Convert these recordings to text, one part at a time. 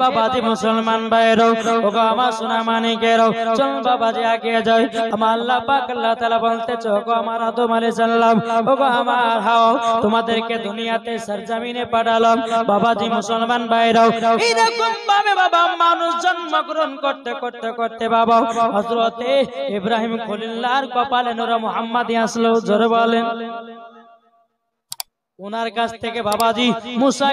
বাবাজি মুসলমান ভাইরো ওগো আমার সোনা মানিকেরো চল বাবাজি আগে যাই আমার আল্লাহ পাক আল্লাহ তাআলা বলতেছে ওগো আমার আদম আলাইহিস সালাম ওগো আমার হাও তোমাদেরকে দুনিয়াতে সরজমিনে পাঠালাম বাবাজি মুসলমান ভাইরো এরকম ভাবে বাবা মানুষ জন্মগ্রহণ করতে করতে করতে বাবা হযরতে ইব্রাহিম খলিলুল্লাহর কপালে নূর মুহাম্মাদি আসলো জোরে বলেন ওনার কাছ থেকে বাবাজি মুসা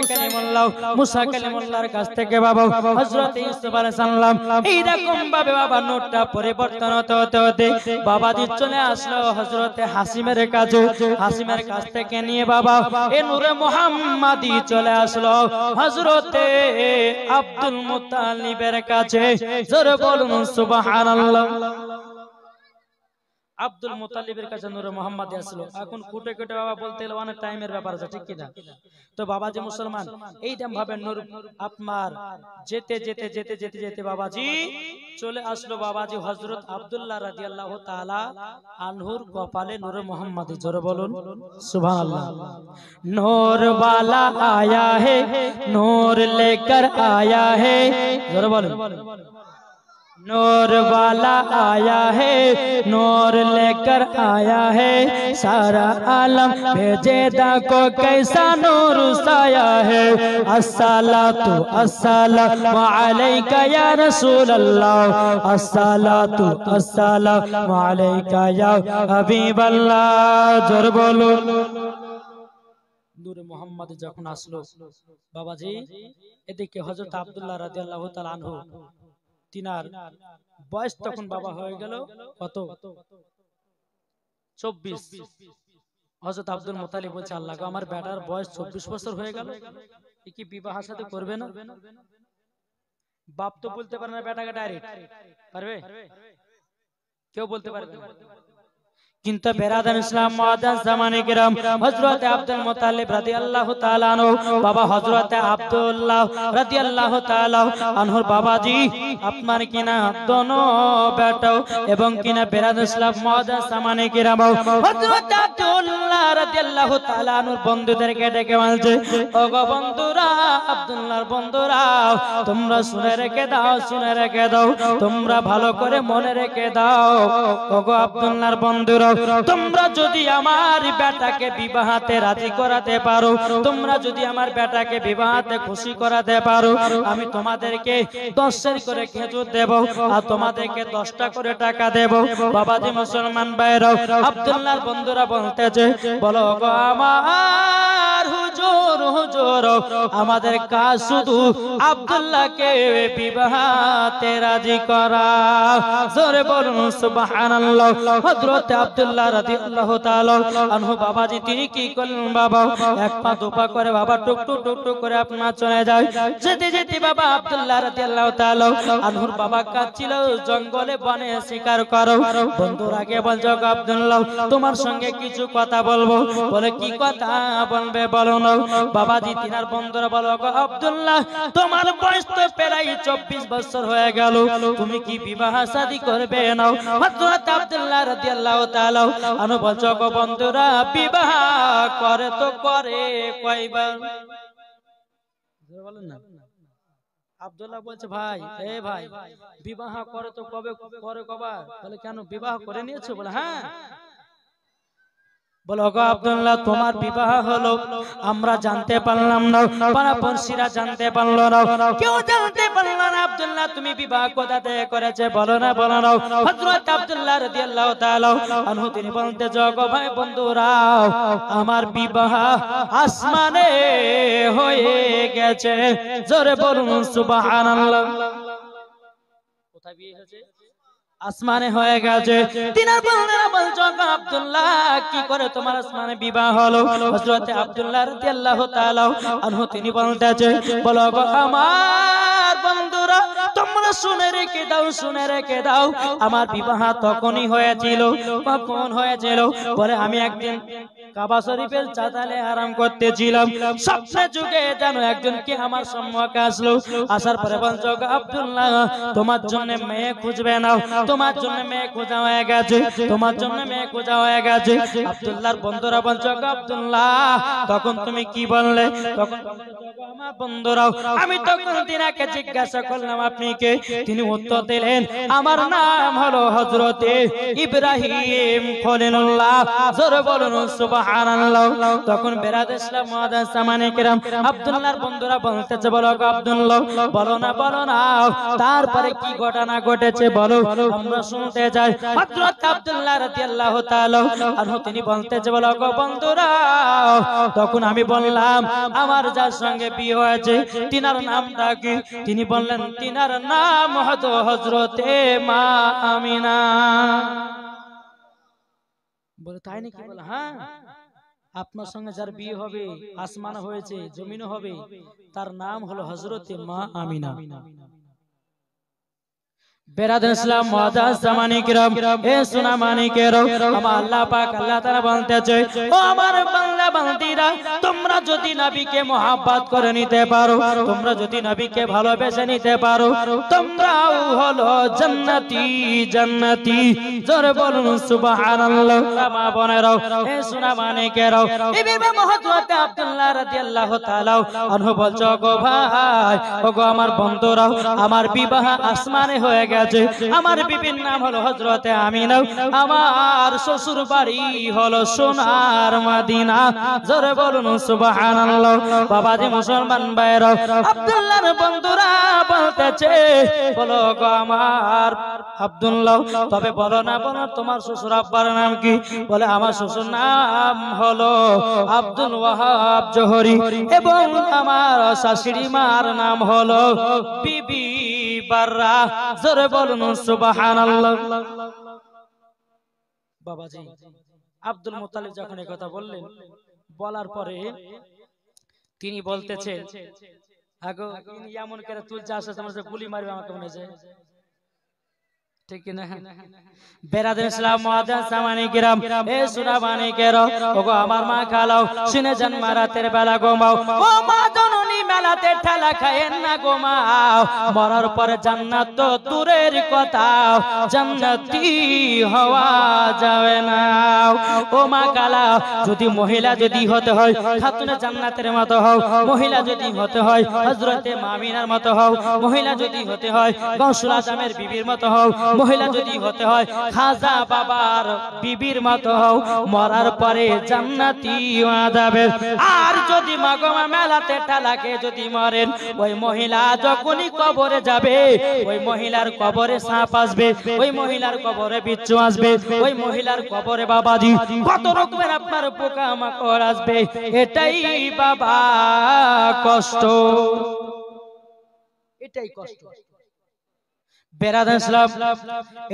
কালিমুল্লাহর কাছ থেকে বাবা হযরত ইউসুফ আলাইহিস সালাম এইরকম ভাবে বাবা নোটটা পরিবর্তন হতে হতে বাবাজি চলে আসলো হযরতে হাসিমের কাছ থেকে নিয়ে বাবা এই নূরে মুহাম্মাদি চলে আসলো হযরতে আব্দুল মুত্তালিবের কাছে জোরে বলুন সুবহানাল্লাহ আব্দুল মুত্তালিবের কাছে নূরে মুহাম্মাদি আসলো এখন কুটে কুটে বাবা বলতে গেলে অনেক টাইমের ব্যাপার আছে ঠিক কি না তো বাবাজি মুসলমান এইরকম ভাবে নূর আপনার যেতে যেতে যেতে যেতে যেতে বাবাজি চলে আসলো বাবাজি হযরত আব্দুল্লাহ রাদিয়াল্লাহু তাআলা আনহুর কপালে নূরে মুহাম্মাদি জোরে বলুন সুবহানাল্লাহ নূর वाला आया है नूर लेकर आया है জোরে বলুন नूर वाला आया है नूर लेकर आया है सारा आलम भेजेदा को कैसा नूर साया है अस्सलातु अस्सलामु अलैका या रसूल अल्लाह अस्सलातु अस्सलामु अलैका या हबीब अल्लाह जोर बोलो नूरे मुहम्मद যখন আসলো বাবাজি এদিকে হযরত আব্দুল্লাহ রাদিয়াল্লাহু তাআলা আনহু তিনার বয়স তখন বাবা হয়ে গেল কত 24 হযরত আব্দুল মুত্তালিব বলছে আল্লাহ গো আমার বেটার বয়স 24 বছর হয়ে গেল এ কি বিবাহ সাথে করবে না বাপ তো বলতে পারে না বেটাকে ডাইরেক্ট পারবে কেউ বলতে পারবে না কিন্তু বেরাদান ইসলাম মুআদ্দাস জামানে কিরাম হযরত আব্দুল মুত্তালিব রাদিয়াল্লাহু তাআলা আনহু বাবা হযরত আব্দুল্লাহ রাদিয়াল্লাহু তাআলা আনহুর বাবাজি আপনার কিনা দোনো বেটা এবং কিনা বেরাদান ইসলাম মুআদ্দাস জামানে কিরাম হযরত আব্দুল্লাহ রাদিয়াল্লাহু তাআলা আনহুর বন্ধুদেরকে ডেকে বলছে ওগো বন্ধুরা আব্দুল্লাহর বন্ধুরা তোমরা শুনে রেখে দাও তোমরা ভালো করে মনে রেখে দাও ওগো আব্দুল্লাহর বন্ধুরা তোমরা যদি আমার বেটাকে বিবাহতে রাজি করাতে পারো তোমরা যদি আমার বেটাকে বিবাহতে খুশি করাতে পারো আমি তোমাদেরকে 10 করে খেজুর দেব আর তোমাদেরকে 10টা করে টাকা দেব বাবাজি মুসলমান ভাইরা আব্দুল্লাহর বন্ধুরা বলতেছে বলো গো আমার হুজুর আমাদের কাজ শুধু আব্দুল্লাহকে বিবাহতে রাজি করা জোরে বলুন সুবহানাল্লাহ হযরত আব্দুল্লাহ রাদিয়াল্লাহু তাআলা আনহু বাবাজি তিনি কি করলেন বাবা এক পা দুপা করে বাবা টুকটুক টুকটুক করে আপনার চলে যায় যেতে যেতে বাবা আব্দুল্লাহ রাদিয়াল্লাহু তাআলা আনহুর বাবা কাচ্ছিল জঙ্গলে বনে শিকার করো বন্ধুর আগে বলছো আব্দুল্লাহ তোমার সঙ্গে কিছু কথা বলবো বলে কি কথা বলবে বলো না বাবাজি তিনার বন্ধুরা বলো আব্দুল্লাহ তোমার বয়স তো প্রায় 24 বছর হয়ে গেল তুমি কি বিবাহ শাদী করবে না হযরত আব্দুল্লাহ রাদিয়াল্লাহু তাআলা আনহু বলছো গো বন্ধুরা বিবাহ করে তো করে কয়বার বলেন না আব্দুল্লাহ বলছে ভাই ভাই বিবাহ করে তো কবে করে কবার বলে কেন বিবাহ করে নিয়েছো বলে হ্যাঁ বলো গো আব্দুল্লাহ তোমার বিবাহ হলো আমরা জানতে পারলাম না পাড়াপড়শিরা জানতে পারলো না কেউ জানতে পারলো না আব্দুল্লাহ তুমি বিবাহ কোথাতে করেছে বলো না হযরত আব্দুল্লাহ রাদিয়াল্লাহু তাআলা আনহু তিনি বলতে গো ভাই বন্ধুরা আমার বিবাহ আসমানে হয়ে গেছে জোরে বলুন সুবহানাল্লাহ কোথায় বিয়ে হয়েছে আসমানে হয়ে গেছে তিনার বন্ধুরা বলছো আব্দুল্লাহ কি করে তোমার আসমানে বিবাহ হলো হযরত আব্দুল্লাহ রাদিয়াল্লাহু তাআলা আনহু তিনি বলতেছে বলো গো আমার বন্ধুরা তোমরা শুনে রেখে দাও আমার বিবাহ তখনই হয়েছিল কখন হয়েছিল বলে আমি একদিন কাবা শরীফের চাতালে আরাম করতেছিলাম, স্বপ্নে যুগে যেন একজনকে আমার সম্মুখে আসলো, আসার পরে বলছো আব্দুল্লাহ তোমার জন্য মেয়ে খুঁজবে না, তোমার জন্য মেয়ে খোঁজা হয়ে গেছে, তোমার জন্য মেয়ে খোঁজা হয়ে গেছে। আব্দুল্লাহর বন্ধুরা বলছো আব্দুল্লাহ তখন তুমি কি বললে? তখন আমার বন্ধুরাও, আমি তখন তিনাকে জিজ্ঞাসা করলাম আপনি কে? তিনি উত্তর দিলেন আমার নাম হলো হযরতে ইব্রাহিম খলিলুল্লাহ। জোরে বলুন সুবহানাল্লাহ। তখন বেরাদ ইসলাম মুআদ্দাস সামানে কিরাম আব্দুল্লাহর বন্ধুরা বলতেছে বলো আব্দুল্লাহ বলো না বলো না, তারপরে কি ঘটনা ঘটেছে বলো, আমরা শুনতে যাই। হযরত আব্দুল্লাহ রাদিয়াল্লাহু তাআলা আনহু তিনি বলতেছে বলো বন্ধুরা, তখন আমি বললাম আমার যার সঙ্গে বিয়ে হয়েছে তিনার নামটা কি? তিনি বললেন তিনার নাম হযরতে মা আমিনা। বলে তাই নাকি? বলে হ্যাঁ, আপনার সঙ্গে যার বিয়ে হবে, আসমান হয়েছে জমিন হবে, তার নাম হলো হযরতে মা আমিনা। বেরাদার ইসলাম মুআদ্দাস জামানে কিরাম এ সোনা মানিকেরও, আমার আল্লাহ পাক আল্লাহ তাআলা বলতেছে ও আমার বান্দা বান্দীরা, তোমরা যদি নবীকে মহব্বত করে নিতে পারো, তোমরা যদি নবীকে ভালোবেসে নিতে পারো, তোমরাও হলো জান্নাতি জান্নাতি। জোরে বলুন সুবহানাল্লাহ। মা বোনেরাও এ সোনা মানিকেরও, ইমাম হযরত আব্দুল্লাহ রাদিয়াল্লাহু তাআলা আনহু বলছো গো ভাই, ওগো আমার বন্ধুরাও, আমার বিবাহ আসমানে হয়ে গেছে, আমার বিবির নাম হলো হযরতে আমিনা, আমার শ্বশুর বাড়ি হলো সোনার মদিনা। জোরে বলুন সুবহানাল্লাহ। বাবাজি মুসলমান ভাইরা, আব্দুল্লাহর বন্ধুরা বলতেছে বলো গো আমার আব্দুল্লাহ, তবে বলো না বলো তোমার শ্বশুর আব্বার নাম কি? বলে আমার শ্বশুর নাম হলো আব্দুল ওয়াহাব জোহরি এবং আমার শাশুড়ি মার নাম হলো বিবি বাররা। জোরে বলুন সুবহানাল্লাহ। বাবাজি আব্দুল মুত্তালিব যখন এই কথা বললেন, বলার পরে তিনি বলতেছেন আগো এমন করে তুলছে আসে তোমার গুলি মারবে আমাকে মনে হয়, ঠিক না? বেরাদার ইসলাম মুআদ্দাস জামানে কিরাম এ সোনা মানিকেরও, ওগো আমার মা খালাও শুনে যান মারাতের বেলা গোমাও, ও মা জননী মেলাতে ঠেলা খায়েন না গোমাও, মরার পরে জান্নাত তো দূরের কথা, জান্নাতি হওয়া যাবে না। ও মা খালা, যদি মহিলা যদি হতে হয় খাতুনে জান্নাতের মতো হও, মহিলা যদি হতে হয় হযরতে মামিনার মতো হও, মহিলা যদি হতে হয় গৌসুল আজমের বিবির মতো হও, মহিলা যদি হতে হয় খাজা বাবার বিবির মতো হও, মরার পরে জান্নাতি হওয়া যাবে। আর যদি মাগমা মেলাতে ঠেলাকে যদি মরেন, ওই মহিলা যখনই কবরে যাবে, ওই মহিলার কবরে সাপ আসবে, ওই মহিলার কবরে বিচ্ছু আসবে, ওই মহিলার কবরে বাবাজি কত রকমের আপনার পোকামাকড় আসবে। এটাই বাবা কষ্ট, এটাই কষ্ট। বেরাদার ইসলাম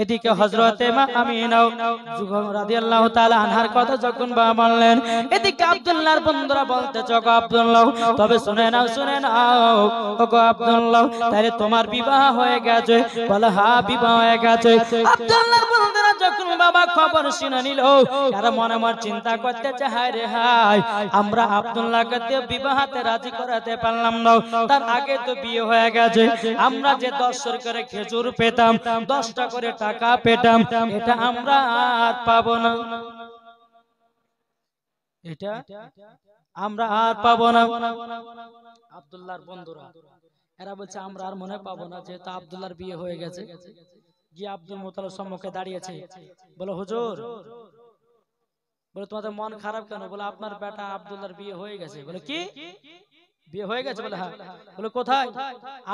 এদিকে হযরতে মা আমিনা রাদিয়াল্লাহু তাআলা আনহার কথা যখন বললেন, এদিকে আব্দুল্লাহর বন্ধুরা বলতেছে গো আব্দুল্লাহ তবে শুনে নাও শুনে নাও, ওগো আব্দুল্লাহ তাহলে তোমার বিবাহ হয়ে গেছে? বলে হ্যাঁ বিবাহ হয়ে গেছে। আব্দুল্লাহর বন্ধুরা যখন বাবা খবর শুনে নিল, তারা মনে মনে চিন্তা করতেছে হায় রে হায়, আমরা আব্দুল্লাহকে তো বিবাহতে রাজি করাতে পারলাম না, তার আগে তো বিয়ে হয়ে গেছে, আমরা যে 10 করে খেজুর পেতাম, 10টা করে টাকা পেতাম, এটা আমরা আর পাবো না, এটা আমরা আর পাবো না। আব্দুল্লাহর বন্ধুরা এরা বলছে আমরা আর মনে পাবো না, যেহেতু আব্দুল্লাহর বিয়ে হয়ে গেছে। গিয়ে আব্দুল মুত্তালিব সম্মুখে দাঁড়িয়েছে, বলে হুজুর, বলে তোমাদের মন খারাপ কেন? বলে আপনার বেটা আব্দুল্লাহর বিয়ে হয়ে গেছে। বলে কি বিয়ে হয়ে গেছে? বলে হ্যাঁ। বলে কোথায়?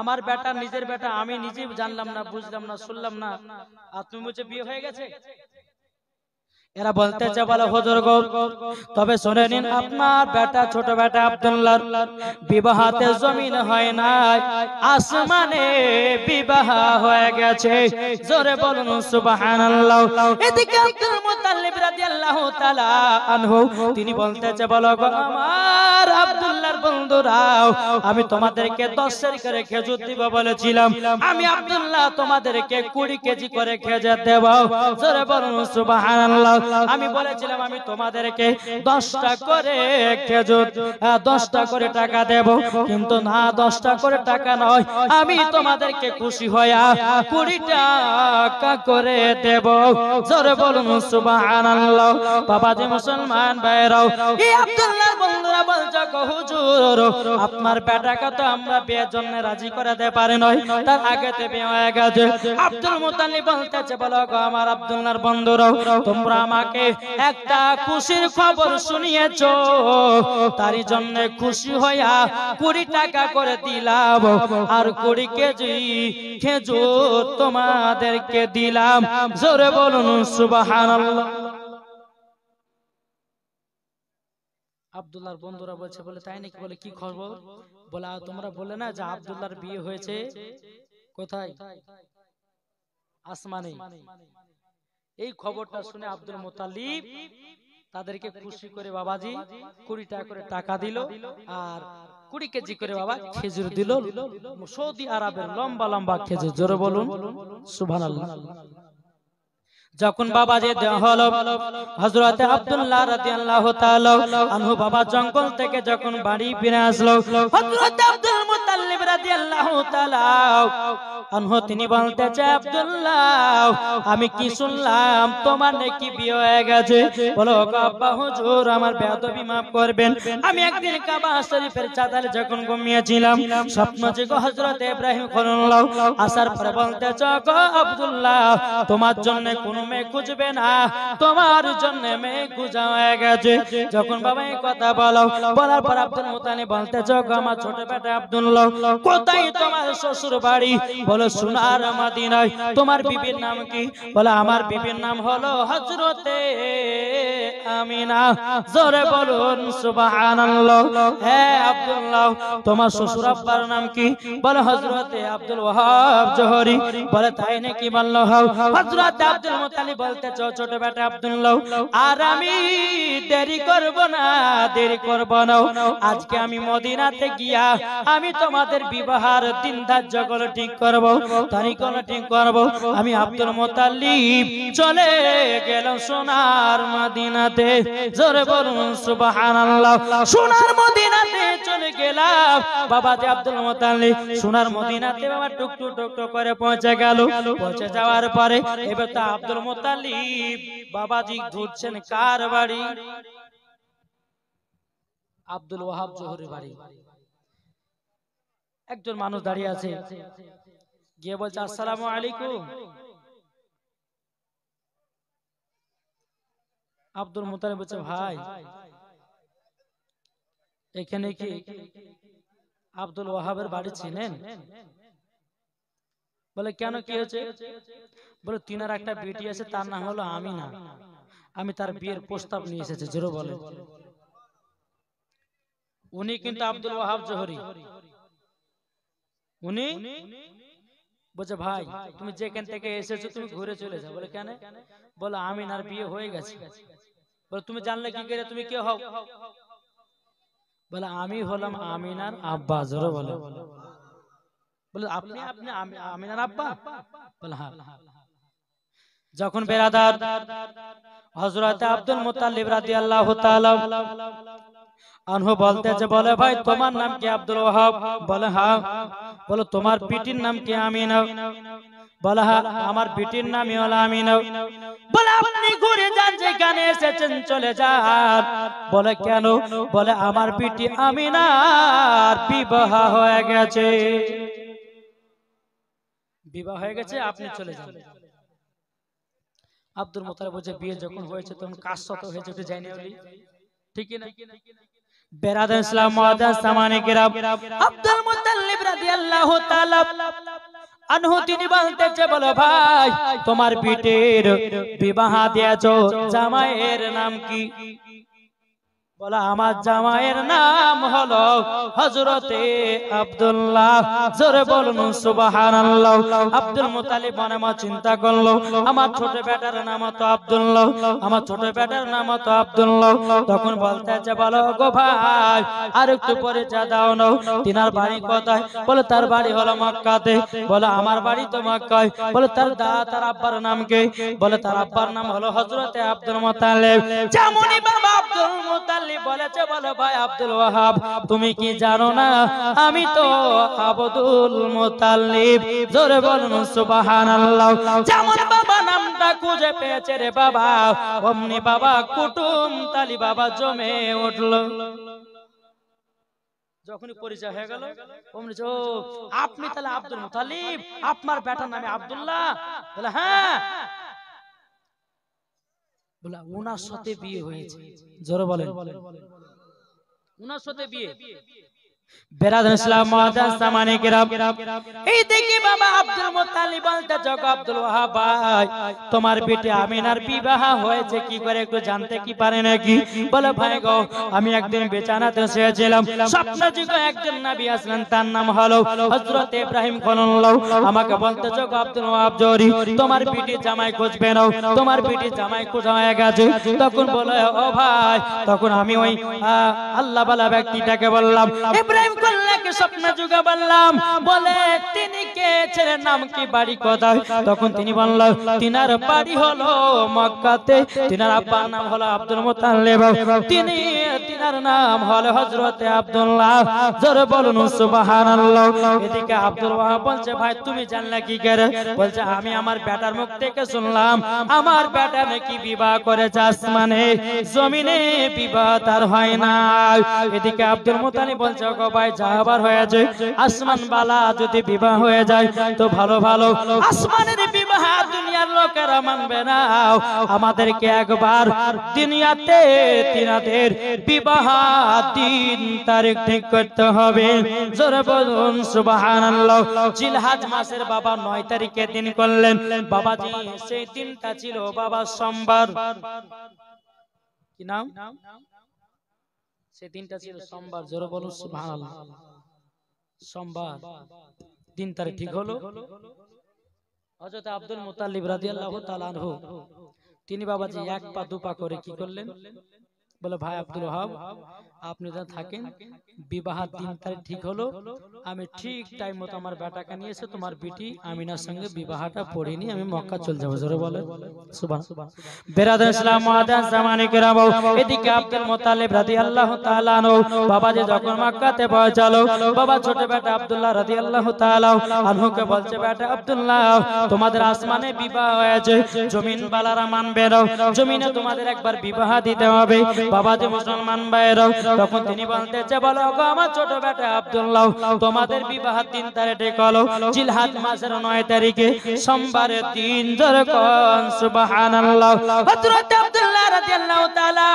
আমার বেটা নিজের বেটা আমি নিজে জানলাম না, বুঝলাম না, শুনলাম না, আর তুমি বলছো বিয়ে হয়ে গেছে। এরা বলতেছে বলে হুজুর গো তবে শুনে নিন, আপনার বেটা ছোট বেটা আব্দুল্লাহর বিবাহতে জমিন হয় নাই, আসমানে বিবাহ হয়ে গেছে। জোরে বলুন সুবহানাল্লাহ। এদিকে আব্দুল মুত্তালিব রাদিয়াল্লাহু তাআলা আনহু তিনি বলতেছে বলো গো আমার আব্দুল্লাহর বন্ধুরাও, আমি তোমাদেরকে 10 করে খেজুর দিব বলেছিলাম, আমি আব্দুল্লাহ তোমাদেরকে 20 কেজি করে খেজুর দেব। জোরে বলুন সুবহানাল্লাহ। আমি বলেছিলাম আমি তোমাদেরকে 10টা করে খেজুর 10টা করে টাকা দেব, কিন্তু না 10টা করে টাকা নয়, আমি তোমাদেরকে খুশি হইয়া 20 টাকা করে দেব। জোরে বলুন সুবহানাল্লাহ। বাবাজি মুসলমান ভাইরাও, এই আব্দুল্লাহর বন্ধুরা বলছে হুজুর আপনার বেটাকে তো আমরা বিয়ের জন্য রাজি করাতে পারি নয়, তার আগেতে বিয়ে হয়ে গেছে। আব্দুল মুতালিব বলতেছে বলো গো আমার আব্দুল্লাহর বন্ধুরাও, তোমরা আমাকে একটা খুশির খবর শুনিয়েছো, তারই জন্য খুশি হইয়া 20 টাকা করে দিলাম, আর 20 কেজি খেজুর তোমাদেরকে দিলাম। জোরে বলুন সুবহানাল্লাহ। আব্দুল্লাহর বন্ধুরা বলছে বলে তাই নাকি, বলে কি খবর? বলে তোমরা বলে না যে আব্দুল্লাহর বিয়ে হয়েছে কোথায়? আসমানে। এই খবরটা শুনে আব্দুল মুতালিব তাদেরকে খুশি করে বাবাজি 20 টাকা করে টাকা দিল, আর 20 কেজি করে বাবা খেজুর দিল, সৌদি আরবের লম্বা লম্বা খেজুর। জোরে বলুন সুবহানাল্লাহ। যখন বাবাজি দেওয়া হলো, হযরত আব্দুল্লাহ রাদিয়াল্লাহু তাআলা আনহু বাবা জঙ্গল থেকে যখন বাড়ি ফিরে আসলো, হযরত আব্দুল মুতাল্লিব রাদিয়াল্লাহু তাআলা আনহু তিনি বলতেছে আব্দুল্লাহ আমি কি শুনলাম তোমার নাকি বিয়ে হয়ে গেছে? বলো আব্বা হুজুর আমার বেয়াদবি maaf করবেন, আমি একদিন কাবা শরীফের চাঁদালে যখন ঘুমিয়েছিলাম স্বপ্ন জেগে হযরত ইব্রাহিম খলিলুল্লাহ আসার পরে বলতেছে গো আব্দুল্লাহ তোমার জন্য কোনো মেয়ে খুঁজবে না, তোমার জন্য মেয়ে খুঁজা হয়ে গেছে। যখন বাবা এই কথা বলো, বলার পর আব্দুল মুতালিব বলতেছে গো আমার ছোট বেটা আব্দুল্লাহ কোথায় তোমার শ্বশুর বাড়ি? বলো সোনার মদিনায়। তোমার বিবির নাম কি? বলে আমার বিবির নাম হলো হযরতে আমিনা। জোরে বলুন সুবহানাল্লাহ। হ্যাঁ আব্দুল্লাহ তোমার শ্বশুর আব্বার নাম কি? বলে হযরতে আব্দুল ওয়াহাব জোহরি। বলে তাই নাকি? বলল হযরতে আব্দুল মুতালিব বলতে ছোট বেটা আব্দুল্লাহ আর আমি দেরি করব না, দেরি করব না, আজকে আমি মদিনাতে গিয়া আমি তোমাদের বিবাহের দিন ধার্য করে ঠিক করব, তারিখ ঠিক করব। আমি আব্দুল মুতালিব চলে গেলাম সোনার মদিনাতে। জোরে বলুন সুবহানাল্লাহ। সোনার মদিনাতে চলে গেলাম বাবাজি আব্দুল মুতালিব সোনার মদিনাতে বাবা টুকটুক টুকটুক করে পৌঁছে গেল। পৌঁছে যাওয়ার পরে এবার তো আব্দুল মুতালিব বাবাজি ধরছেন কার বাড়ি? আব্দুল ওয়াহাব জোহরের বাড়ি। একজন মানুষ দাঁড়িয়ে আছে, গিয়ে বলছে আসসালামু আলাইকুম। আব্দুল মুতালিব বলছে ভাই এখানে কি আব্দুল ওয়াহাবের বাড়ি ছিলেন? বলে কেন কি হয়েছে? বলে তিনার একটা বেটি আছে তার নাম হলো আমিনা, আমি তার বিয়ের প্রস্তাব নিয়ে এসেছি। জোরে বলে। উনি কিন্তু আব্দুল ওয়াহাব জোহরি। উনি বলছে ভাই তুমি যেখান থেকে এসেছো তুমি ঘুরে চলে যাও। বলে কেন? বলে আমিনার বিয়ে হয়ে গেছে। বলে তুমি জানলে কি করে? তুমি কে হও? বলে আমি হলাম আমিনার আব্বা। জোরে বলে। বলে আপনি আপনি আমিনার আব্বা? বলে হ্যাঁ। যখন বেরাদার হযরত আব্দুল মুতালিব রাদিয়াল্লাহু তাআলা আনহু বলতেছে বলে ভাই তোমার নাম কি আব্দুল ওয়াহাব? বলে হ্যাঁ। বলে তোমার পিটির নাম কি আমিনা? বলে হ্যাঁ আমার পিটির নামই হলো আমিনা। বলে আপনি ঘুরে যান, যেখানে এসেছেন চলে যান। বলে কেন? বলে আমার পিটি আমিনার বিবাহ হয়ে গেছে। বিবাহ হয়ে গেছে, আপনি চলে যান। আব্দুল মুতালিব বলছে বিয়ে যখন হয়েছে তখন কাজ শত হয়েছে একটু যাইনি বলি, ঠিক না? বেরাদার ইসলাম মুআদ্দাস সামানে কিরাম আব্দুল মুতালিব রাদিয়াল্লাহু তাআলা আনহু তিনি বলতেছে বলো ভাই তোমার বিটির বিবাহ দিয়েছো, জামাইয়ের নাম কি? বলা আমার জামাইয়ের নাম হলো হযরতে আব্দুল্লাহ। জোরে বলুন সুবহানাল্লাহ। আব্দুল মুত্তালিব মনে মনে চিন্তা করলো আমার ছোট বেটার নাম তো আব্দুল্লাহ, আমার ছোট বেটার নাম তো আব্দুল্লাহ। তখন বলতেছে বলো গো ভাই আর একটু পরে যা দাও না, তিনার বাড়ি কোথায়? বলে তার বাড়ি হলো মক্কাতে। বলে আমার বাড়ি তো মক্কায়। বলে তার আব্বার নাম কি? বলে তার আব্বার নাম হলো হযরতে আব্দুল মুত্তালিব। যেমনই বাবা আব্দুল মুত্তালিব বলেছে বলে ভাই আব্দুল ওয়াহাব তুমি কি জানো না আমি তো আব্দুল মুত্তালিব। জোরে বলুন সুবহানাল্লাহ। যেমন বাবা নামটা খুঁজে পেয়েছে রে বাবা, অমনি বাবা কুটুম তালি বাবা জমে উঠলো। যখনই পরিচয় হয়ে গেল অমনি ও আপনি তাহলে আব্দুল মুত্তালিব, আপনার বেটার নামে আব্দুল্লাহ? বলে হ্যাঁ। বলে ওনার সাথে বিয়ে হয়েছে। জোরে বলেন ওনার সাথে বিয়ে। বেরাদার ইসলাম মুআজ্জাজ সামানে কিরাম, এই দেখি বাবা আব্দুল মুত্তালিব বলতে জগ আব্দুল ওয়াহাব ভাই তোমার বেটি আমিনার বিবাহ হয়েছে কি করে একটু জানতে কি পারে নাকি? বলে ভাই গো আমি একদিন বিছানাতে শুয়েছিলাম, স্বপ্নে যুগে একজন নবী আসলেন তার নাম হলো হযরত ইব্রাহিম খলিলুল্লাহ। আমাকে বলতে জগ আব্দুল ওয়াহাব জরি তোমার বেটি জামাই খুঁজবে নাও, তোমার বেটি জামাই খোঁজা হয়ে গেছে। তখন বলে ও ভাই, তখন আমি ওই আল্লাহ বালা ব্যক্তিটাকে বললাম ইব্রাহিম খলিলকে স্বপ্নে যুগে বললাম বলে তিনি কে, ছেলের নাম কি, বাড়ি কোথায়? তখন তিনি বললেন তিনার বাড়ি হলো মক্কাতে, তিনার আব্বার নাম হলো আব্দুল মুত্তালিব, তিনার নাম হলো হযরতে আব্দুল্লাহ। জোরে বলুন সুবহানাল্লাহ। এদিকে আব্দুল ওয়াহাব বলছে ভাই তুমি জানলে কি করে? বলছে আমি আমার বেটার মুখ থেকে শুনলাম আমার বেটা নাকি বিবাহ করেছে আসমানে, জমিনে বিবাহ তার হয় না। এদিকে আব্দুল মুত্তালিব বলছে গো ভাই যা আবার হয়েছে আসমান বালা যদি বিবাহ হয়ে যায় তো ভালো ভালো, আসমানের বিবাহ দুনিয়ার লোকেরা মানবে না, আমাদেরকে একবার দুনিয়াতে তিনাদের বিবাহ দিন তারিখ ঠিক করতে হবে। জোরে বলুন সুবহানাল্লাহ। জিলহজ মাসের বাবা 9 তারিখে দিন করলেন বাবাজি, সেই দিনটা ছিল বাবা সোমবার। কি নাম? সেই দিনটা ছিল সোমবার। জোরে বলুন সুবহানাল্লাহ। সোমবার দিন তারিখ ঠিক হলো। হযরত আব্দুল মুত্তালিব রাদিয়াল্লাহু তাআলা আনহু তিনি বাবাজি এক পা দুপা করে কি করলেন? বলে ভাই আব্দুল ওয়াহাব আপনি যা থাকেন বিবাহ দিন তারিখ ঠিক হলো, আমি ঠিক টাইম মতো আমার বেটাকে নিয়ে এসে তোমার বিটি আমিনার সঙ্গে বিবাহটা পড়ে নিয়ে আমি মক্কা চলে যাবো। জোরে বলে সুবহানাল্লাহ। বেরাদার ইসলাম মুআজ্জাজ জামানে কিরাম, এদিকে আব্দুল মুত্তালিব রাদিয়াল্লাহু তাআলা আনহু বাবাজি যখন মক্কাতে পৌঁছালো, বাবা ছোট বেটা আব্দুল্লাহ রাদিয়াল্লাহু তাআলা আনহুকে বলছে বেটা আব্দুল্লাহ তোমাদের আসমানে বিবাহ হয়েছে, জমিন বালারা মানবে না, জমিনে তোমাদের একবার বিবাহ দিতে হবে। বাবাজি মুসলমান ভাইরা তখন তিনি বলতেছে বলো গো আমার ছোট বেটা আব্দুল্লাহ তোমাদের বিবাহ দিন তারিখ ঠিক হলো জিলহজ মাসের 9 তারিখে সোমবারের দিন। জোরে কোন সুবহানাল্লাহ। হযরত আব্দুল্লাহ রাদিয়াল্লাহু তাআলা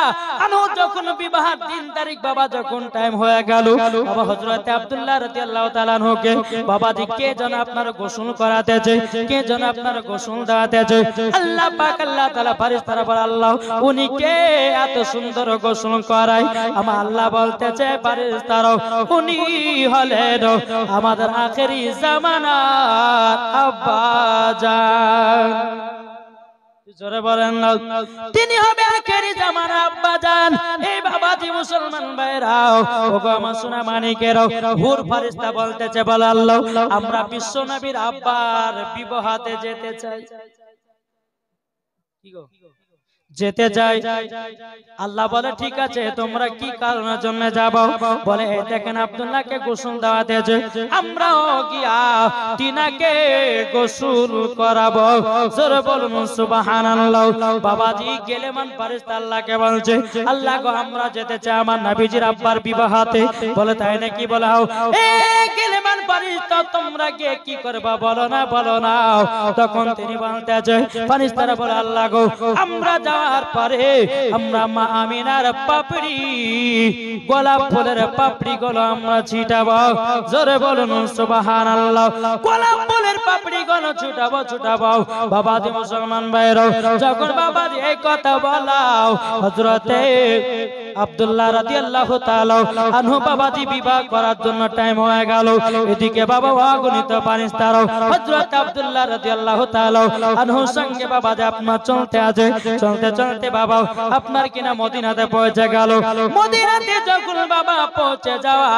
আনহু যখন বিবাহ দিন তারিখ বাবা যখন টাইম হয়ে গেল, বাবা হযরত আব্দুল্লাহ রাদিয়াল্লাহু তাআলা আনহুকে বাবাজি কে যেন আপনার গোসল করাতেছে, কে যেন আপনার গোসল দেওয়াতেছে। আল্লাহ পাক আল্লাহ তাআলা ফেরেশতারা বলে আল্লাহ উনি কে এত সুন্দর গোসল করায়? আমার আল্লাহ বলতেছে ফেরেশতারা উনি হলেন আমাদের আখেরি জামানার আব্বা জান। জোরে বলেন না তিনি হবে আখেরি জামানার আব্বা জান। এই বাবাজি মুসলমান ভাইরাও ওগো আমার সোনা মানিকেরাও হুর ফেরেশতা বলতেছে বলে আল্লাহ আমরা বিশ্ব নবীর আব্বার বিবাহতে যেতে চাই। কি গো যেতে চাই? আল্লাহ বলে ঠিক আছে তোমরা কি কারণের জন্য যাবো? বলে দেখেন আব্দুল্লাহকে গোসল দেওয়াতে আমরাও গিয়া তিনাকে গোসল করাবো। জোরে বলুন সুবহানাল্লাহ। বাবাজি গেলেমান ফেরেশতা আল্লাহকে বলছে আল্লাহ গো আমরা যেতে চাই আমার নবীজির আব্বার বিবাহতে। বলে তাই নাকি? বলে এ গেলেমান ফেরেশতা তোমরা গিয়ে কি করবা বলো না, বলো না। তখন তিনি বলতেছে ফেরেশতারা বলে আল্লাহ গো আমরা যাওয়ার পরে আমরা মা আমিনার পাপড়ি গোলাপ ফুলের পাপড়ি গুলো আমরা ছিটাবো। জোরে বলুন সুবহানাল্লাহ। গোলাপ ফুলের পাপড়ি গুলো ছিটাবো ছিটাবো। বাবাজি মুসলমান ভাইরা যখন বাবাজি এই কথা বলাও হযরতে আব্দুল্লাহ রাদিয়াল্লাহু তাআলা আনহু বাবাজি বিবাহ করার জন্য টাইম হয়ে গেল। এদিকে বাবা অগণিত ফেরেশতারা হযরত আব্দুল্লাহ রাদিয়াল্লাহু তাআলা আনহুর সঙ্গে বাবাজি আপনার চলতে আছে। চলতে চলতে বাবা আপনার কিনা মদিনাতে পৌঁছে গেল। মদিনাতে যখন বাবা পৌঁছে যাওয়া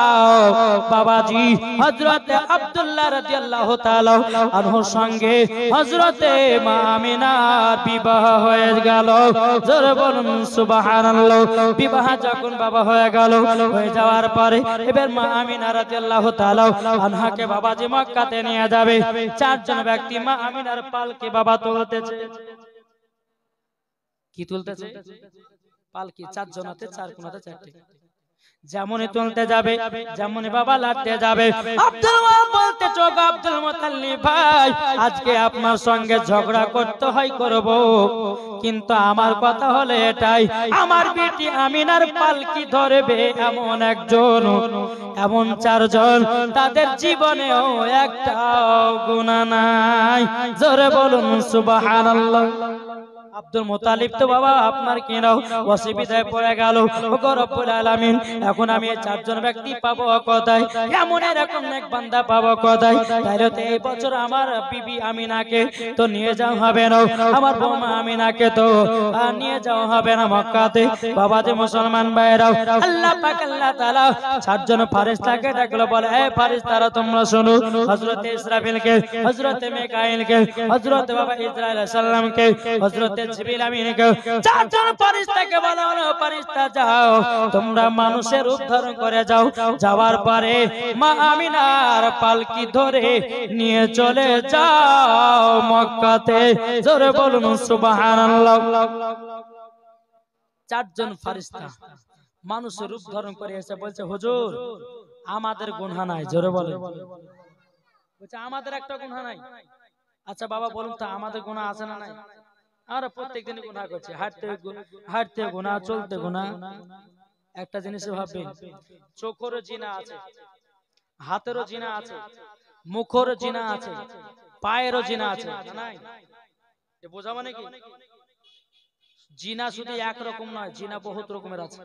বাবাজি হযরত আব্দুল্লাহ রাদিয়াল্লাহু তাআলা আনহুর সঙ্গে হযরতে মা আমিনার বিবাহ হয়ে গেল। জোরে বলুন সুবহানাল্লাহ। বিবাহ যখন বাবা হয়ে গেল, হয়ে যাওয়ার পরে এবার মা আমিনা রাদিয়াল্লাহু তাআলা আনহাকে বাবাজি মক্কাতে নিয়ে যাবে। চারজন ব্যক্তি মা আমিনার পালকি বাবা তুলতেছে। কি তুলতেছে? পালকি। চারজন হাতে চার কোণাতে চারটি। যেমনই তুলতে যাবে, যেমনই বাবা লাটতে যাবে, আব্দুল বলতে চোখ আব্দুল মুতাল্লিব ভাই, আজকে আপনার সঙ্গে ঝগড়া করতে হয় করব, কিন্তু আমার কথা হলো এটাই, আমার বেটি আমিনার পালকি ধরবে এমন একজন, এমন চারজন, তাদের জীবনেও একটাও গুনাহ নাই। জোরে বলুন সুবহানাল্লাহ। আব্দুল মুতালিব তো বাবা আপনার কিনাও অসুবিধায় পড়ে গেল। ওগো রব্বুল আলামিন, এখন আমি এই চারজন ব্যক্তি পাবো কোথায়? এমন এরকম এক বান্দা পাবো কোথায়? তাইলে তো এই বছর আমার বিবি আমিনাকে তো নিয়ে যাওয়া হবে না, আমার বৌমা আমিনাকে তো নিয়ে যাওয়া হবে না মক্কাতে। বাবা যে মুসলমান ভাইরাও, আল্লাহ পাক আল্লাহ তাআলা চারজন ফেরেশতাকে ডাকলো, বলে এই ফেরেশতারা তোমরা শোনো, হযরত ইসরাফিলকে, হযরত মিকাইলকে, হযরত বাবা ইসরাইল আলাইহিস সালামকে, হযরত জিবরিল আমিনকে, চারজন ফেরেশতাকে বলা হলো, ফেরেশতা যাও তোমরা মানুষের রূপ ধারণ করে যাও, যাওয়ার পরে মা আমিনার পালকি ধরে নিয়ে চলে যাও মক্কাতে। জোরে বলুন সুবহানাল্লাহ। চারজন ফেরেশতা মানুষের রূপ ধারণ করে এসে বলছে, হুজুর আমাদের গুনাহ নাই। জোরে বলেন। বলছে আমাদের একটা গুনাহ নাই। আচ্ছা বাবা বলুন তো আমাদের গুনাহ আছে না নাই? আমরা প্রত্যেকদিন গুনাহ করছি, হাঁটতে গুনাহ, চলতে গুনাহ। একটা জিনিস ভাববেন, চোখেরও জিনা আছে, হাতেরও জিনা আছে, মুখেরও জিনা আছে, পায়েরও জিনা আছে, নাই? এ বোঝা মানে কি? জিনা শুধু একরকম নয়, জিনা বহুত রকমের আছে।